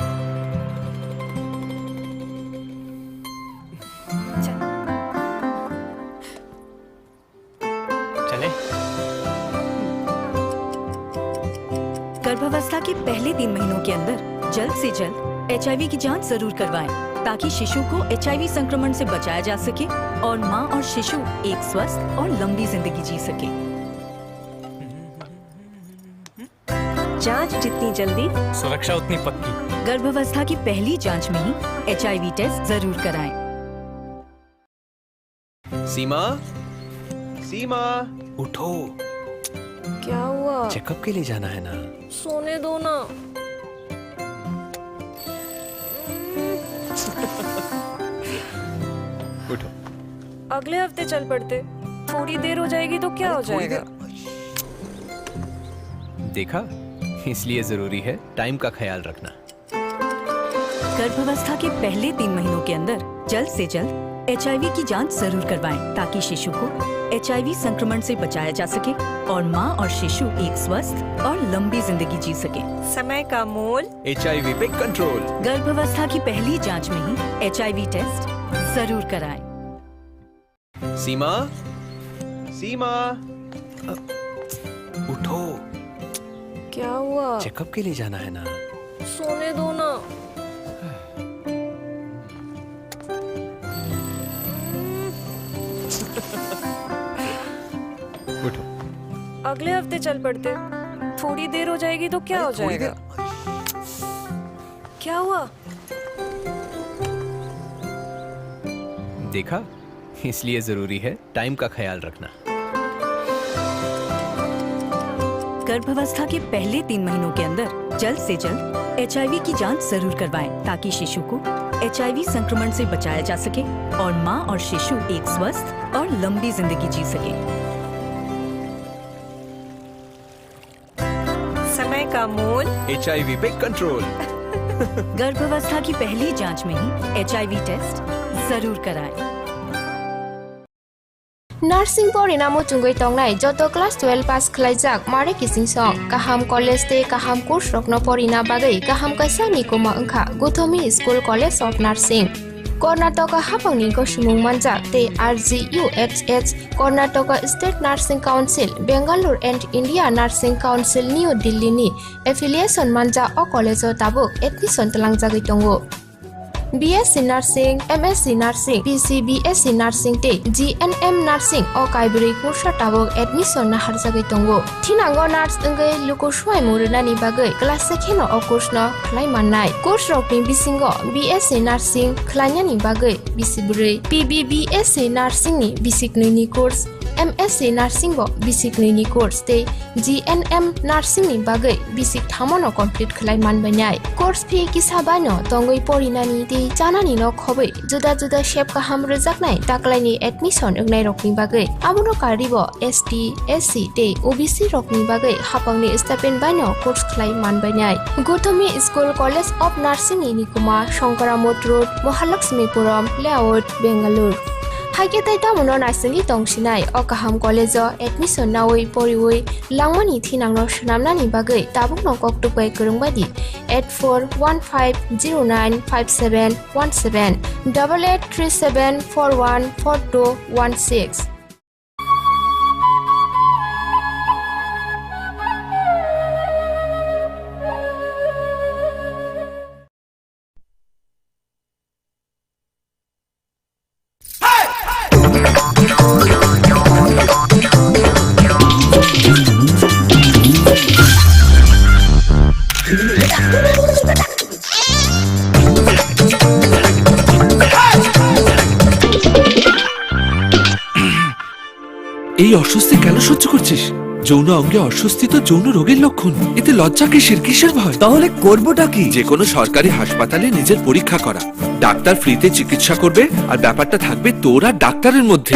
चले। गर्भावस्था के पहले 3 महीनों के अंदर जल्द से जल्द HIV की जांच जरूर करवाएं ताकि शिशु को HIV संक्रमण से बचाया जा सके और माँ और शिशु एक स्वस्थ और लंबी जिंदगी जी सके। जांच जितनी जल्दी, सुरक्षा उतनी पक्की। गर्भावस्था की पहली जांच में ही HIV टेस्ट जरूर कराएं। सीमा, सीमा, उठो। क्या हुआ? चेकअप के लिए जाना है ना। सोने दो ना। उठो। अगले हफ्ते चल पड़ते। थोड़ी देर हो जाएगी तो क्या हो जाएगा? देखा, इसलिए जरूरी है टाइम का ख्याल रखना। गर्भावस्था के पहले 3 महीनों के अंदर जल्द से जल्द HIV की जांच जरूर करवाएं ताकि शिशु को HIV संक्रमण से बचाया जा सके और माँ और शिशु एक स्वस्थ और लंबी जिंदगी जी सके। समय का मोल, HIV पे कंट्रोल। गर्भावस्था की पहली जांच में ही HIV टेस्ट जरूर कराएं। सीमा, सीमा, उठो। क्या हुआ? चेकअप के लिए जाना है ना। सोने दो ना। उठो। अगले हफ्ते चल पड़ते। थोड़ी देर हो जाएगी तो क्या हो जाएगा? क्या हुआ? देखा, इसलिए जरूरी है टाइम का ख्याल रखना। गर्भावस्था के पहले 3 महीनों के अंदर जल्द से जल्द HIV की जांच जरूर करवाएं ताकि शिशु को HIV संक्रमण से बचाया जा सके और माँ और शिशु एक स्वस्थ और लंबी जिंदगी जी सके। समय का मोल, HIV पे कंट्रोल। गर्भावस्था की पहली जांच में ही HIV टेस्ट जरूर कराएं। नार्सिंग परिणामो चुंगै तंगनाय जतो क्लास 12 पास खलाइजाक मारे किसिं सं काहाम कॉलेज ते काहाम कोर्स रखनो परिना बागै काहाम कैसा निकोमा अंखा Gautami school college of nursing Karnataka हाफांनि गसुमुं मानजाक ते RGUHH Karnataka state nursing council Bengaluru and India nursing council New Delhi नि एफिलिएशन मानजा अ कॉलेज ताबुक एडमिशन तलांगजागै दंगो। BSc Nursing, MSc Nursing, PC BSc Nursing te GNM Nursing o kaibri kursa tabok admission na harjagai tongo. Thinango nurse engai luko swai muruna ni bagai class 2 no o course no khlai mannai. Course rokni bisingo BSc Nursing khlaina ni bagai bisiburi PBBSc Nursing ni bisikni ni course MSc Nursing bo bisikni ni course te GNM Nursing ni bagai bisik thamono complete khlai manbanai. Course fee kisabano tongoi porinani te janani no khobai juda juda shape kaham rejaknai taklaini admission engnai rokni bagai abono karibo ST SC te OBC rokni bagai hapangni stipend bano course khlai manbanai. Gotami School College of Nursing ni Nikuma Shankaramot Road Mahalakshmipuram Layout Bengaluru Haike tai tamuno narsing tongsinai o kaham college admission nawi poriwi langmani thinangno shnamnani bagai tabuk no koktupai kurungbadi 8415095717 8837414216 এই অস্বস্তি কেন সহ্য করছিস? যৌন অঙ্গে অস্বস্তি তো যৌন রোগের লক্ষণ। এতে লজ্জা কিসের ভয়? তাহলে করবোটা কি? যে কোনো সরকারি হাসপাতালে নিজের পরীক্ষা করা। ডাক্তার ফ্রিতে চিকিৎসা করবে আর ব্যাপারটা থাকবে তোর আর ডাক্তারের মধ্যে।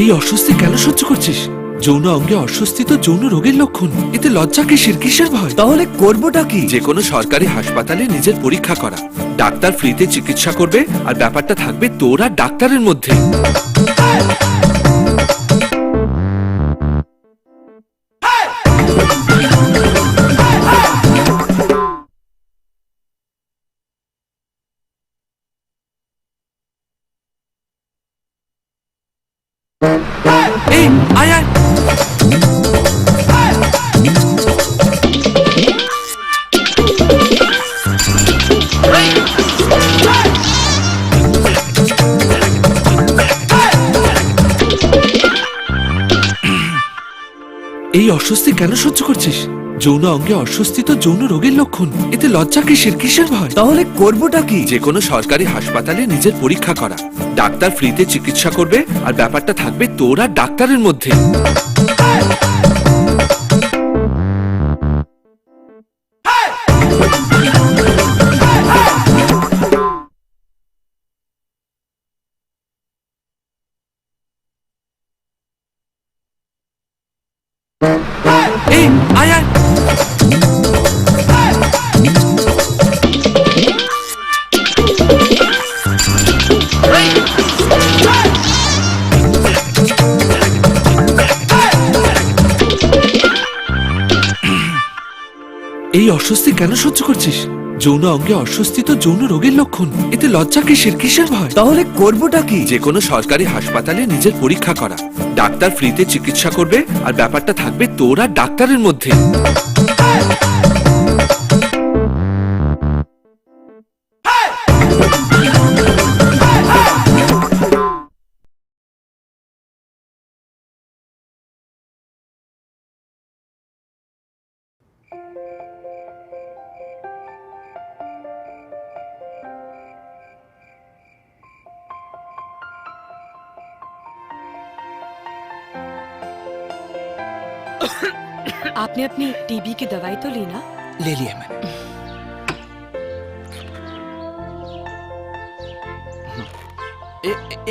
এই অস্বস্তি কেন সহ্য করছিস? যৌন অঙ্গে অস্বস্তি তো যৌন রোগের লক্ষণ, এতে লজ্জা কিসের ভয়? তাহলে করবোটা কি? যে কোনো সরকারি হাসপাতালে নিজের পরীক্ষা করা, ডাক্তার ফ্রিতে চিকিৎসা করবে, আর ব্যাপারটা থাকবে তোর আর ডাক্তারের মধ্যে। এই আয় আয়। এই অস্বস্তি কেন সহ্য করছিস? যৌন অঙ্গে অস্বস্তি তো যৌন রোগের লক্ষণ, এতে লজ্জা কিসের ভয়? তাহলে করবোটা কি? যে কোনো সরকারি হাসপাতালে নিজের পরীক্ষা করা, ডাক্তার ফ্রিতে চিকিৎসা করবে, আর ব্যাপারটা থাকবে তোর আর ডাক্তারের মধ্যে। এই আয় আয়। এই অস্বস্তি কেন সহ্য করছিস? যৌন অঙ্গে অস্বস্তি তো যৌন রোগের লক্ষণ, এতে লজ্জা কিসের ভয়? তাহলে করবোটা কি? যে কোনো সরকারি হাসপাতালে নিজের পরীক্ষা করা, ডাক্তার ফ্রিতে চিকিৎসা করবে, আর ব্যাপারটা থাকবে তোর আর ডাক্তারের মধ্যে। आपने अपनी टीबी की दवाई तो ली ना? ले लिया मैंने।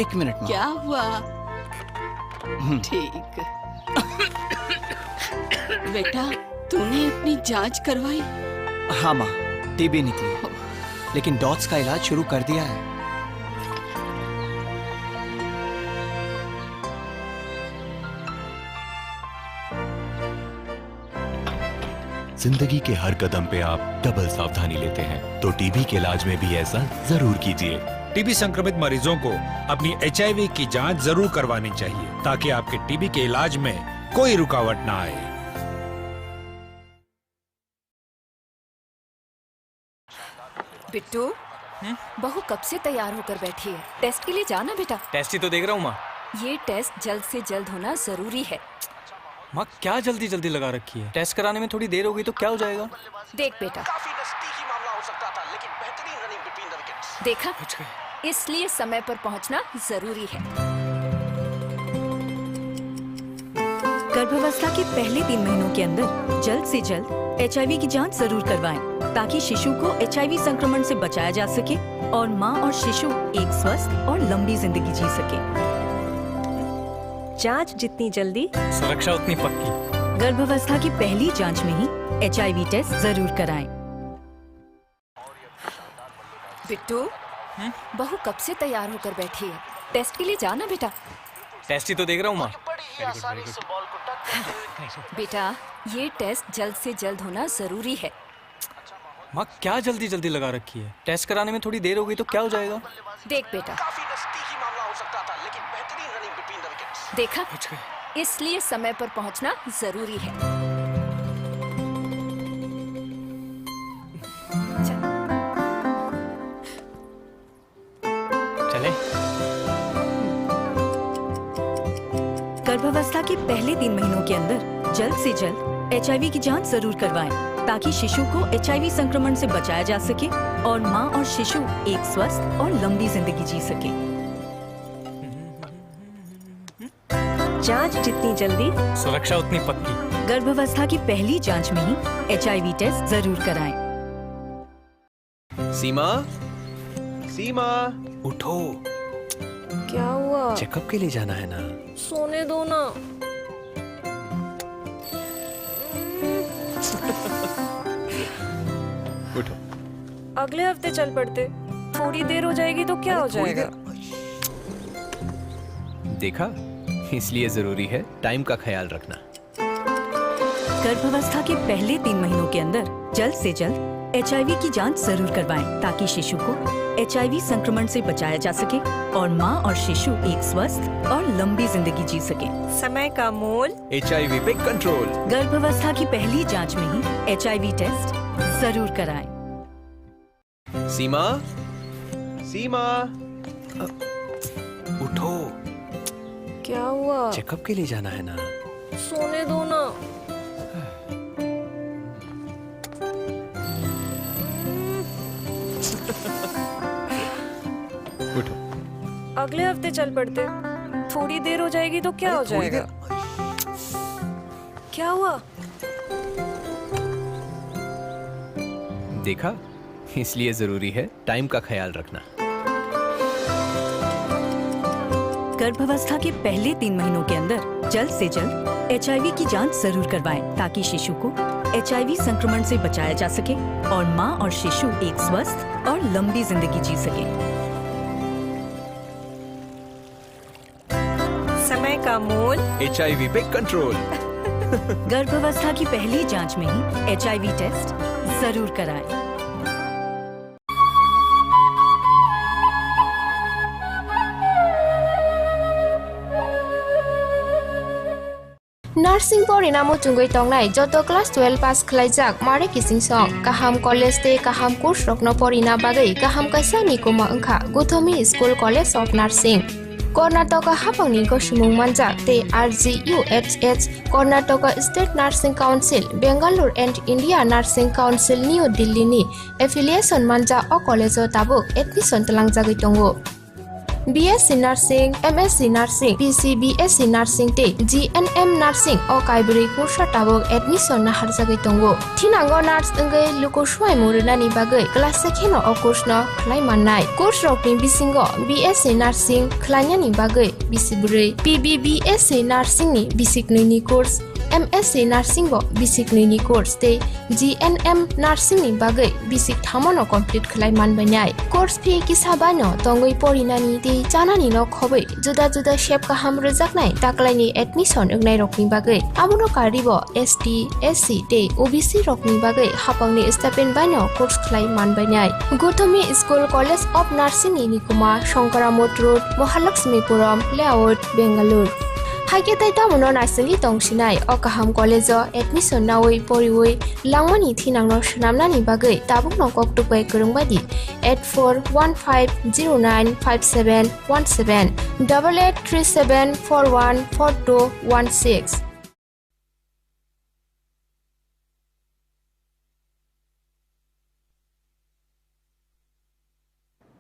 एक मिनट में। क्या हुआ? ठीक। बेटा तूने अपनी जांच करवाई? हाँ माँ, टीबी निकली, लेकिन डॉट्स का इलाज शुरू कर दिया है। जिंदगी के हर कदम पे आप डबल सावधानी लेते हैं, तो टीबी के इलाज में भी ऐसा जरूर कीजिए। टीबी संक्रमित मरीजों को अपनी HIV की जांच जरूर करवानी चाहिए, ताकि आपके टीबी के इलाज में कोई रुकावट ना आए। बिट्टू, बहू कब से तैयार होकर बैठी है? टेस्ट के लिए जाना बेटा। टेस्ट ही तो देख रहा हूँ माँ। ये टेस्ट जल्द से जल्द होना जरूरी है। माँ क्या जल्दी लगा रखी है? टेस्ट कराने में थोड़ी देर हो गई तो क्या हो जाएगा? देख बेटा, देखा, इसलिए समय पर पहुंचना जरूरी है। गर्भावस्था के पहले 3 महीनों के अंदर जल्द से जल्द HIV की जांच जरूर करवाएं, ताकि शिशु को HIV संक्रमण से बचाया जा सके और माँ और शिशु एक स्वस्थ और लंबी जिंदगी जी सके। जांच जितनी जल्दी, सुरक्षा उतनी पक्की। गर्भावस्था की पहली जांच में ही HIV टेस्ट जरूर कराएं। बिट्टू, बहू कब से तैयार होकर बैठी है? टेस्ट के लिए जाना बेटा। टेस्ट ही तो देख रहा हूँ माँ। बेटा, ये टेस्ट जल्द से जल्द होना जरूरी है। माँ क्या जल्दी लगा रखी है? टेस्ट कराने में थोड़ी देर हो गई तो क्या हो जाएगा? देख बेटा, देखा, इसलिए समय पर पहुंचना जरूरी है। चले। गर्भावस्था के पहले 3 महीनों के अंदर जल्द से जल्द HIV की जांच जरूर करवाएं, ताकि शिशु को HIV संक्रमण से बचाया जा सके और माँ और शिशु एक स्वस्थ और लंबी जिंदगी जी सके। जांच जितनी जल्दी, सुरक्षा उतनी पक्की। गर्भावस्था की पहली जांच में ही HIV टेस्ट जरूर कराएं। सीमा, उठो। क्या हुआ? चेकअप के लिए जाना है ना। सोने दो ना। उठो। अगले हफ्ते चल पड़ते, थोड़ी देर हो जाएगी तो क्या हो जाएगा? देखा, इसलिए जरूरी है टाइम का ख्याल रखना। गर्भावस्था के पहले 3 महीनों के अंदर जल्द से जल्द HIV की जांच जरूर करवाएं ताकि शिशु को HIV संक्रमण से बचाया जा सके और माँ और शिशु एक स्वस्थ और लंबी जिंदगी जी सके। समय का मोल HIV पे कंट्रोल। गर्भावस्था की पहली जांच में ही HIV टेस्ट जरूर कराएं। सीमा, सीमा, उठो। क्या हुआ? चेकअप के लिए जाना है ना। सोने दो ना। उठो। अगले हफ्ते चल पड़ते, थोड़ी देर हो जाएगी तो क्या हो जाएगा? क्या हुआ? देखा, इसलिए जरूरी है टाइम का ख्याल रखना। गर्भावस्था के पहले 3 महीनों के अंदर जल्द से जल्द HIV की जांच जरूर करवाएं ताकि शिशु को HIV संक्रमण से बचाया जा सके और माँ और शिशु एक स्वस्थ और लंबी जिंदगी जी सके। समय का मोल HIV पे कंट्रोल। गर्भावस्था की पहली जांच में ही HIV टेस्ट जरूर कराएं। नार्सिं परिणामो चुंगै तंगनाय जतो क्लास 12 पास खलाइजाक मारे किसिं सं काहाम कॉलेज ते काहाम कोर्स रखनो परिना बागै काहाम काisa निकुमा अंखा Gautami school college of nursing Karnataka हाफांनि गसुमुं मानजाक ते RGUHH Karnataka state nursing council Bengaluru and India nursing council New Delhi नि एफिलिएशन मानजा अ कॉलेजो ताबुक एडमिशन तलांगजागै दंगो। BSc Nursing, MSc Nursing, BSc Nursing te GNM Nursing o kaibri kursa tabok admission na harjagai tongo. Thinango nurse engai luko swai murunani bagai class second o course no khlai mannai. Course rokni bisingo BSc Nursing khlainani bagai bisibrai. BSc Nursing ni bisiknui ni course MSc Nursing bo basic ni course te GNM Nursing ni bagai basic thamono complete khlai manbainai. Course fee kisabano tongoi porinani te janani no khobai juda juda shape kaham rejaknai taklaini admission engnai rokni bagai amono karibo ST SC te OBC rokni bagai hapangni stipend bano course khlai manbainai. Gothami School College of Nursing ni Nikuma Shankaramot Road Mahalakshmipuram Layout Bengaluru. Haiketai tamono narsing tongsinai o kaham college admission nawai poriwai langmani thinangno shnamnani bagai tabuk no koktupai kurungbadi 8415095717 8837414216.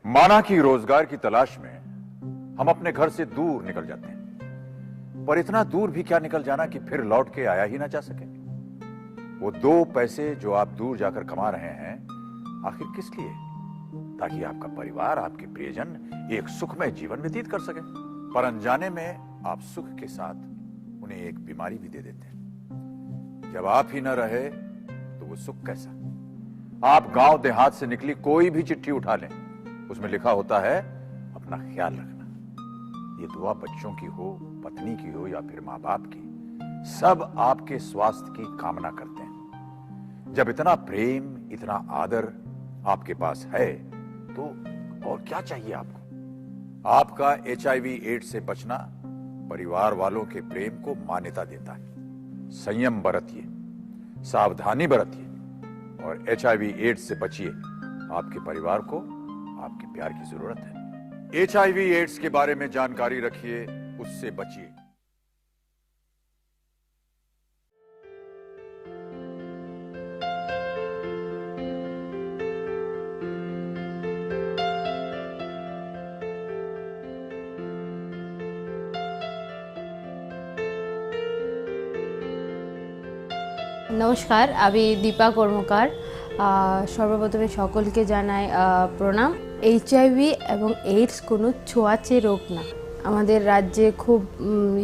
माना कि रोजगार की तलाश में हम अपने घर से दूर निकल जाते हैं, पर इतना दूर भी क्या निकल जाना कि फिर लौट के आया ही ना जा सके। वो 2 पैसे जो आप दूर जाकर कमा रहे हैं आखिर किस लिए? ताकि आपका परिवार, आपके प्रियजन एक सुखमय जीवन व्यतीत कर सके। पर अनजाने में आप सुख के साथ उन्हें एक बीमारी भी दे देते हैं। जब आप ही न रहे तो वो सुख कैसा? आप गांव देहात से निकली कोई भी चिट्ठी उठा लें, उसमें लिखा होता है अपना ख्याल रखना। ये दुआ बच्चों की हो, पत्नी की हो या फिर माँ बाप की, सब आपके स्वास्थ्य की कामना करते हैं। जब इतना प्रेम, इतना आदर आपके पास है तो और क्या चाहिए आपको? आपका HIV एड्स से बचना परिवार वालों के प्रेम को मान्यता देता है। संयम बरतिए, सावधानी बरतिए और HIV एड्स से बचिए। आपके परिवार को आपके प्यार की जरूरत है। HIV एड्स के बारे में जानकारी रखिए, उससे बचिए। नमस्कार, আমি দীপা কর্মকার। সর্বপ্রথমে সকলকে জানাই প্রণাম। HIV এবং এইডস কোনো ছোঁয়াচে রোগ না। আমাদের রাজ্যে খুব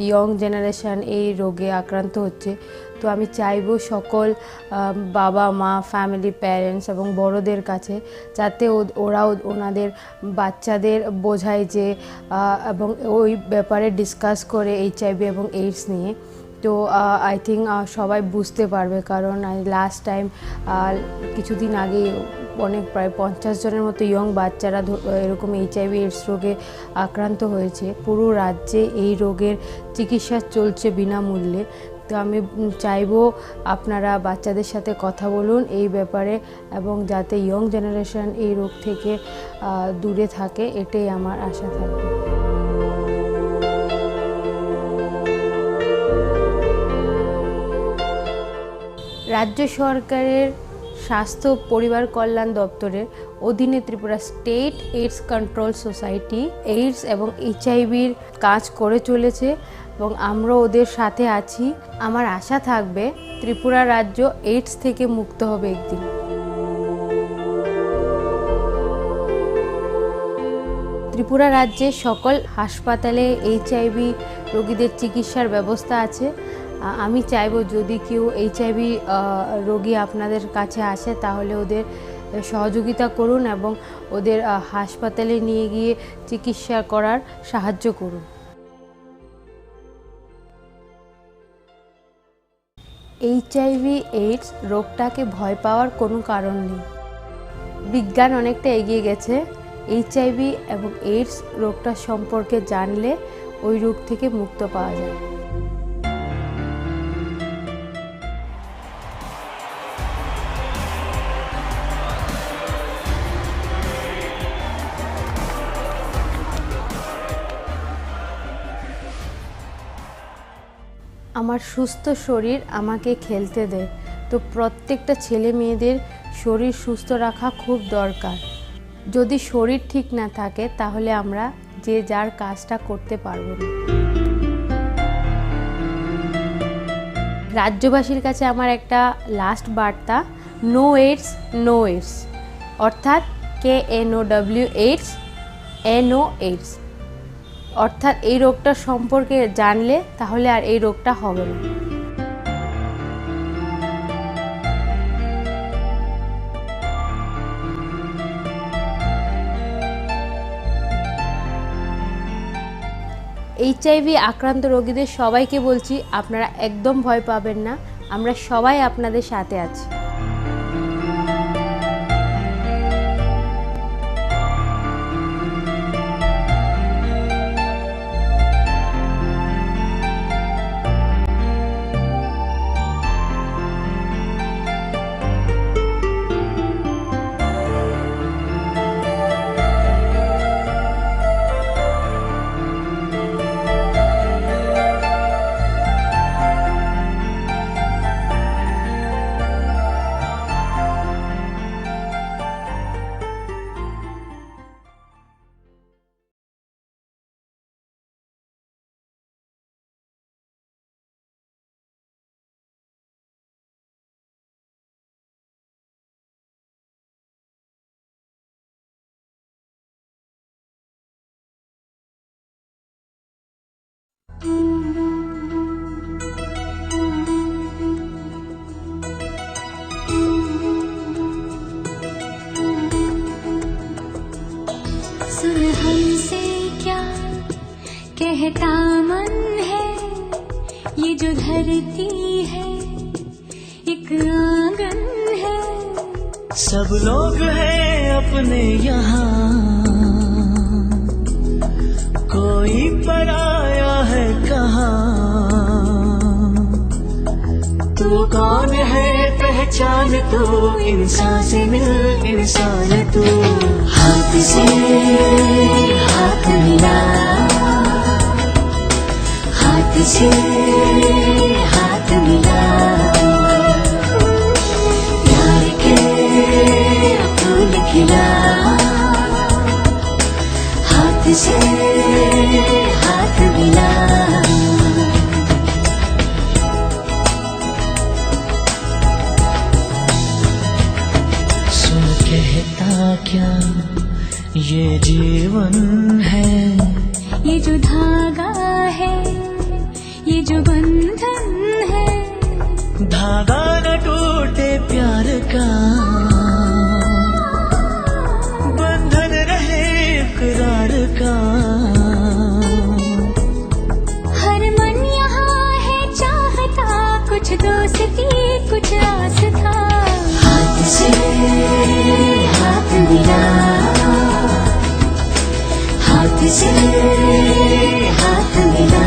ইয়ং জেনারেশন এই রোগে আক্রান্ত হচ্ছে। তো আমি চাইবো সকল বাবা মা ফ্যামিলি প্যারেন্টস এবং বড়দের কাছে যাতে ওরাও ওনাদের বাচ্চাদের বোঝায় যে এবং ওই ব্যাপারে ডিসকাস করে HIV এবং এইডস নিয়ে। তো আই থিঙ্ক সবাই বুঝতে পারবে, কারণ লাস্ট টাইম কিছুদিন আগেই অনেক প্রায় 50 জনের মতো ইয়ং বাচ্চারা এরকম HIV এইডস রোগে আক্রান্ত হয়েছে। পুরো রাজ্যে এই রোগের চিকিৎসা চলছে বিনামূল্যে। তো আমি চাইবো আপনারা বাচ্চাদের সাথে কথা বলুন এই ব্যাপারে এবং যাতে ইয়ং জেনারেশন এই রোগ থেকে দূরে থাকে, এটাই আমার আশা থাকবে। রাজ্য সরকারের স্বাস্থ্য পরিবার কল্যাণ দপ্তরের অধীনে Tripura state AIDS control society AIDS এবং HIVর কাজ করে চলেছে এবং আমরা ওদের সাথে আছি। আমার আশা থাকবে ত্রিপুরা রাজ্য এইডস থেকে মুক্ত হবে একদিন। ত্রিপুরা রাজ্যে সকল হাসপাতালে HIV রোগীদের চিকিৎসার ব্যবস্থা আছে। আমি চাইবো যদি কেউ HIV রোগী আপনাদের কাছে আসে তাহলে ওদের সহযোগিতা করুন এবং ওদের হাসপাতালে নিয়ে গিয়ে চিকিৎসা করার সাহায্য করুন। HIV এইডস রোগটাকে ভয় পাওয়ার কোনো কারণ নেই। বিজ্ঞান অনেকটা এগিয়ে গেছে। HIV এবং এইডস রোগটা সম্পর্কে জানলে ওই রোগ থেকে মুক্ত পাওয়া যায়। আমার সুস্থ শরীর আমাকে খেলতে দেয়। তো প্রত্যেকটা ছেলে মেয়েদের শরীর সুস্থ রাখা খুব দরকার। যদি শরীর ঠিক না থাকে তাহলে আমরা যে যার কাজটা করতে পারবো না। রাজ্যবাসীর কাছে আমার একটা লাস্ট বার্তা, নো এইডস নো এইডস, অর্থাৎ KNOW এইডস NO এইডস, অর্থাৎ এই রোগটা সম্পর্কে জানলে তাহলে আর এই রোগটা হবে না। HIV আক্রান্ত রোগীদের সবাইকে বলছি আপনারা একদম ভয় পাবেন না, আমরা সবাই আপনাদের সাথে আছি। सुन हमसे क्या कहता मन है, ये जो धरती है एक आंगन है। सब लोग हैं अपने यहाँ, कोई पराया है कहाँ। तू कौन है पहचान तू, इंसान से मिल इंसान तू। हाथ से हाथ मिला, हाथ से हाथ मिला, प्यार के फूल खिला। हाथ से हाथ मिला, सुन कहता क्या ये जीवन है, ये जो धागा है, ये जो बंधन है। धागा न टूटे प्यार का, बंधन रहे इकरार का। हर मन यहाँ है चाहता, कुछ दोस्ती कुछ आस था। हाथ से हाथ मिला, हाथ से हाथ मिला,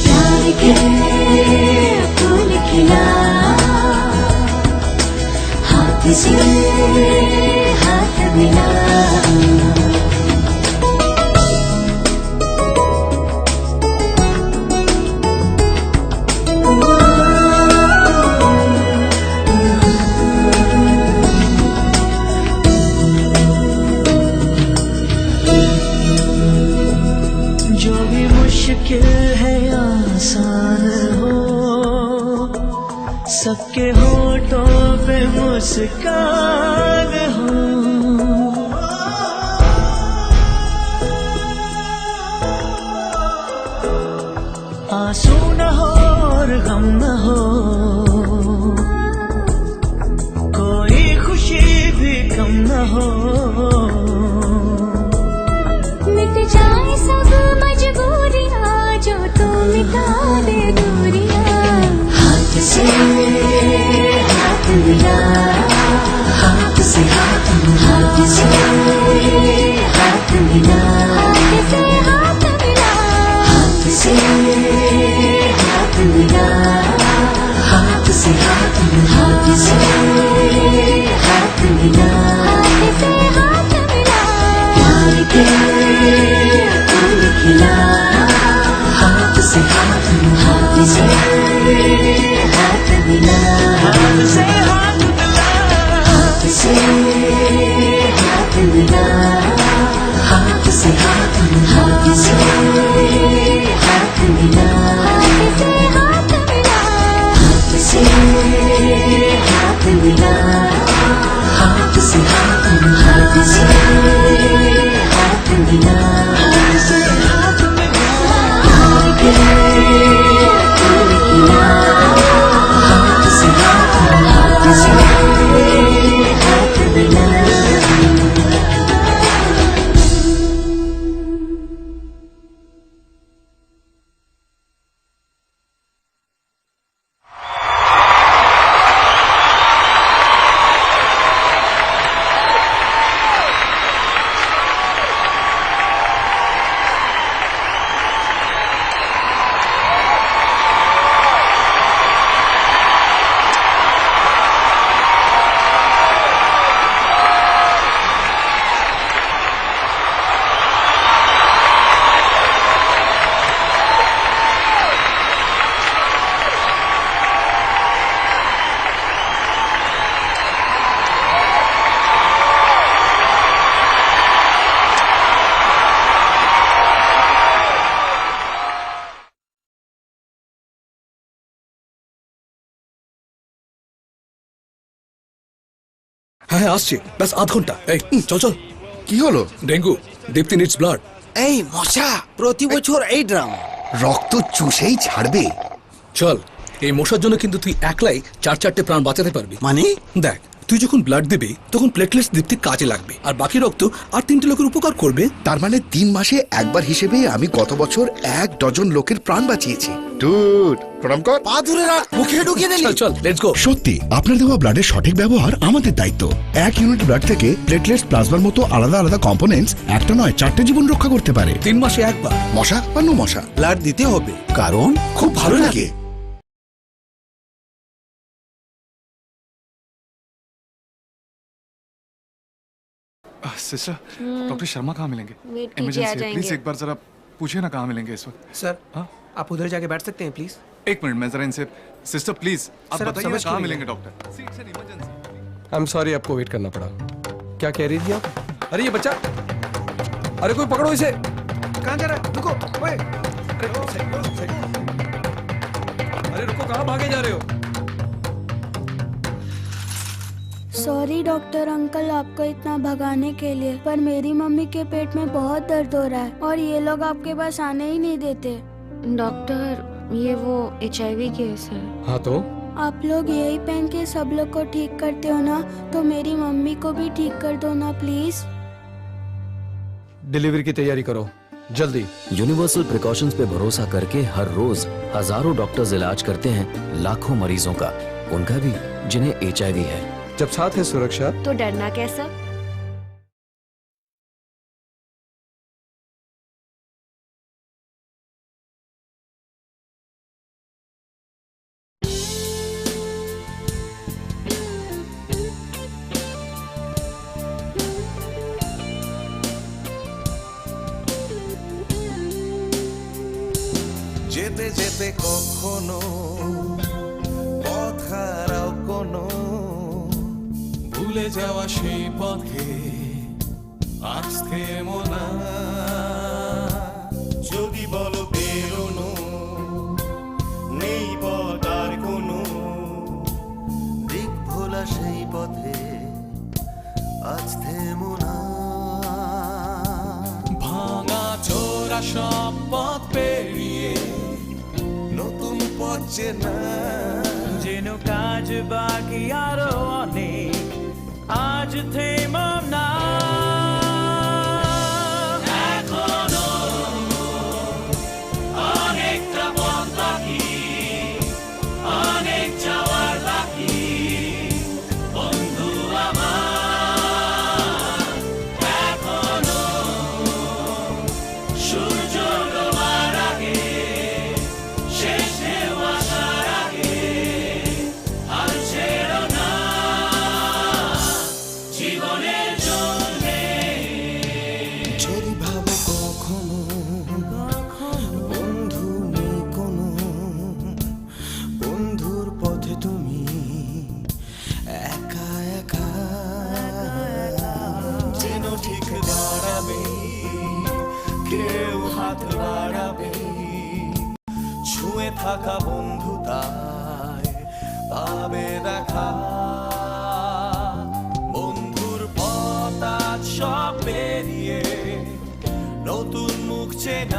प्यार के फूल खिला। हाथ से हाथ मिला। जो भी मुश्किल है आसान हो, सबके होठों पे मुस्कान हो। आंसू न हो और गम न हो, कोई खुशी भी कम न हो। मिट जाए सब मजबूरियाँ, जो तो मिटा दे दूरियाँ। हाथ से हाथ मिला, हाथ से हाथ मिला, हाथ से हाथ मिला, हाथ से हाथ मिला, हाथ से हाथ मिला, हाथ से हाथ मिला, हाथ से हाथ मिला, हाथ से हाथ मिला। प्यार के फूल खिला। हाथ से हाथ मिला, हाथ से हाथ मिला, हाथ से हाथ मिला, हाथ से हाथ मिला, हाथ से हाथ मिला, हाथ से हाथ मिला, हाथ से हाथ मिला, हाथ से हाथ मिला, हाथ से हाथ मिला, हाथ से हाथ मिला, हाथ से हाथ मिला। प्यार के फूल खिला। हाथ से हाथ मिला, हाथ से हाथ मिला। হ্যাঁ আসছে ব্যাস আধ ঘন্টা। এই চল চল। কি হলো? ডেঙ্গু, দীপ্তি নিডস ব্লাড। এই মশা প্রতি বছর এই ড্রামা, রক্ত চুষেই ছাড়বে। চল, এই মশার জন্য কিন্তু তুই একলাই 4-4টে প্রাণ বাঁচাতে পারবি। মানে দেখ, তুই যখন ব্লাড দিবি তখন প্লেটলেটস দীপ্তির কাজে লাগবে, আর বাকি রক্ত আর 3টে লোকের উপকার করবে। তার মানে 3 মাসে একবার হিসেবে আমি গত বছর 1 ডজন লোকের প্রাণ বাঁচিয়েছি। ডুড, প্রণাম কর। পা ধরে রাখ, মুখে ঢুকিয়ে দিলি। চল লেটস গো। সত্যি আপনার দেওয়া ব্লাডের সঠিক ব্যবহার আমাদের দায়িত্ব। 1 ইউনিট ব্লাড থেকে প্লেটলেটস, প্লাজমার মতো আলাদা আলাদা কম্পোনেন্টস একটা নয় 4টে জীবন রক্ষা করতে পারে। 3 মাসে একবার। মশা পান্ন মশা ব্লাড দিতে হবে, কারণ খুব ভালো লাগে। सिस्टर, डॉक्टर शर्मा कहाँ मिलेंगे? वेट कीजिए, आ इमरजेंसी है, जाएंगे। प्लीज एक बार जरा पूछिए ना कहाँ मिलेंगे इस वक्त। सर, हाँ? आप उधर जाके बैठ सकते हैं प्लीज। 1 मिनट, मैं जरा इनसे। सिस्टर प्लीज आप सर, आप बताइए समझ कहाँ क्यों नहीं मिलेंगे रहे? डॉक्टर? आई एम सॉरी, आपको वेट करना पड़ा। क्या कह रही थी आप? अरे ये बच्चा, अरे कोई पकड़ो इसे। कहाँ जा रहा है? रुको, ओए। अरे रुको, कहाँ भागे जा रहे हो? सॉरी डॉक्टर अंकल आपको इतना भगाने के लिए, पर मेरी मम्मी के पेट में बहुत दर्द हो रहा है और ये लोग आपके पास आने ही नहीं देते। डॉक्टर ये वो HIV केस है। हाँ तो आप लोग यही पहन के सब लोग को ठीक करते हो ना, तो मेरी मम्मी को भी ठीक कर दो ना प्लीज। डिलीवरी की तैयारी करो जल्दी। यूनिवर्सल प्रिकॉशंस पे भरोसा करके हर रोज हजारों डॉक्टर्स इलाज करते हैं लाखों मरीजों का, उनका भी जिन्हें HIV है। जब साथ है सुरक्षा तो डरना कैसा? যেতে যেতে কখনো পথ হারাও কোনো, ভুলে যাওয়া সেই পথে আজ থেমো না। যদি বলো বেরোনো নেই পথ আর কোনো, দিক ভোলা সেই পথে আজ থেমো না। ভাঙা চোরা সব পথ পেরিয়ে নতুন পথ চেনা, যেন কাজ বাকি আরো অনেক, আজ থেমো না। এখনো অনেকটা পথ বাকি, অনেক যাওয়ার বাকি বন্ধু আমার। এখনো সূর্য ডোবার আগে, শেষ ঢেউ আসার আগে হাল ছেড়ো না জীবনের জন্যে। যদি ভাবো কখনো বন্ধু নেই কোনো, বন্ধুর পথে তুমি একা একা, যেন ঠিক দাঁড়াবে কেউ হাত বাড়াবে, ছুঁয়ে থাকা বন্ধু তাই পাবে দেখা। বন্ধুর পথ আজ সব পেরিয়ে নতুন মুখ চেনা।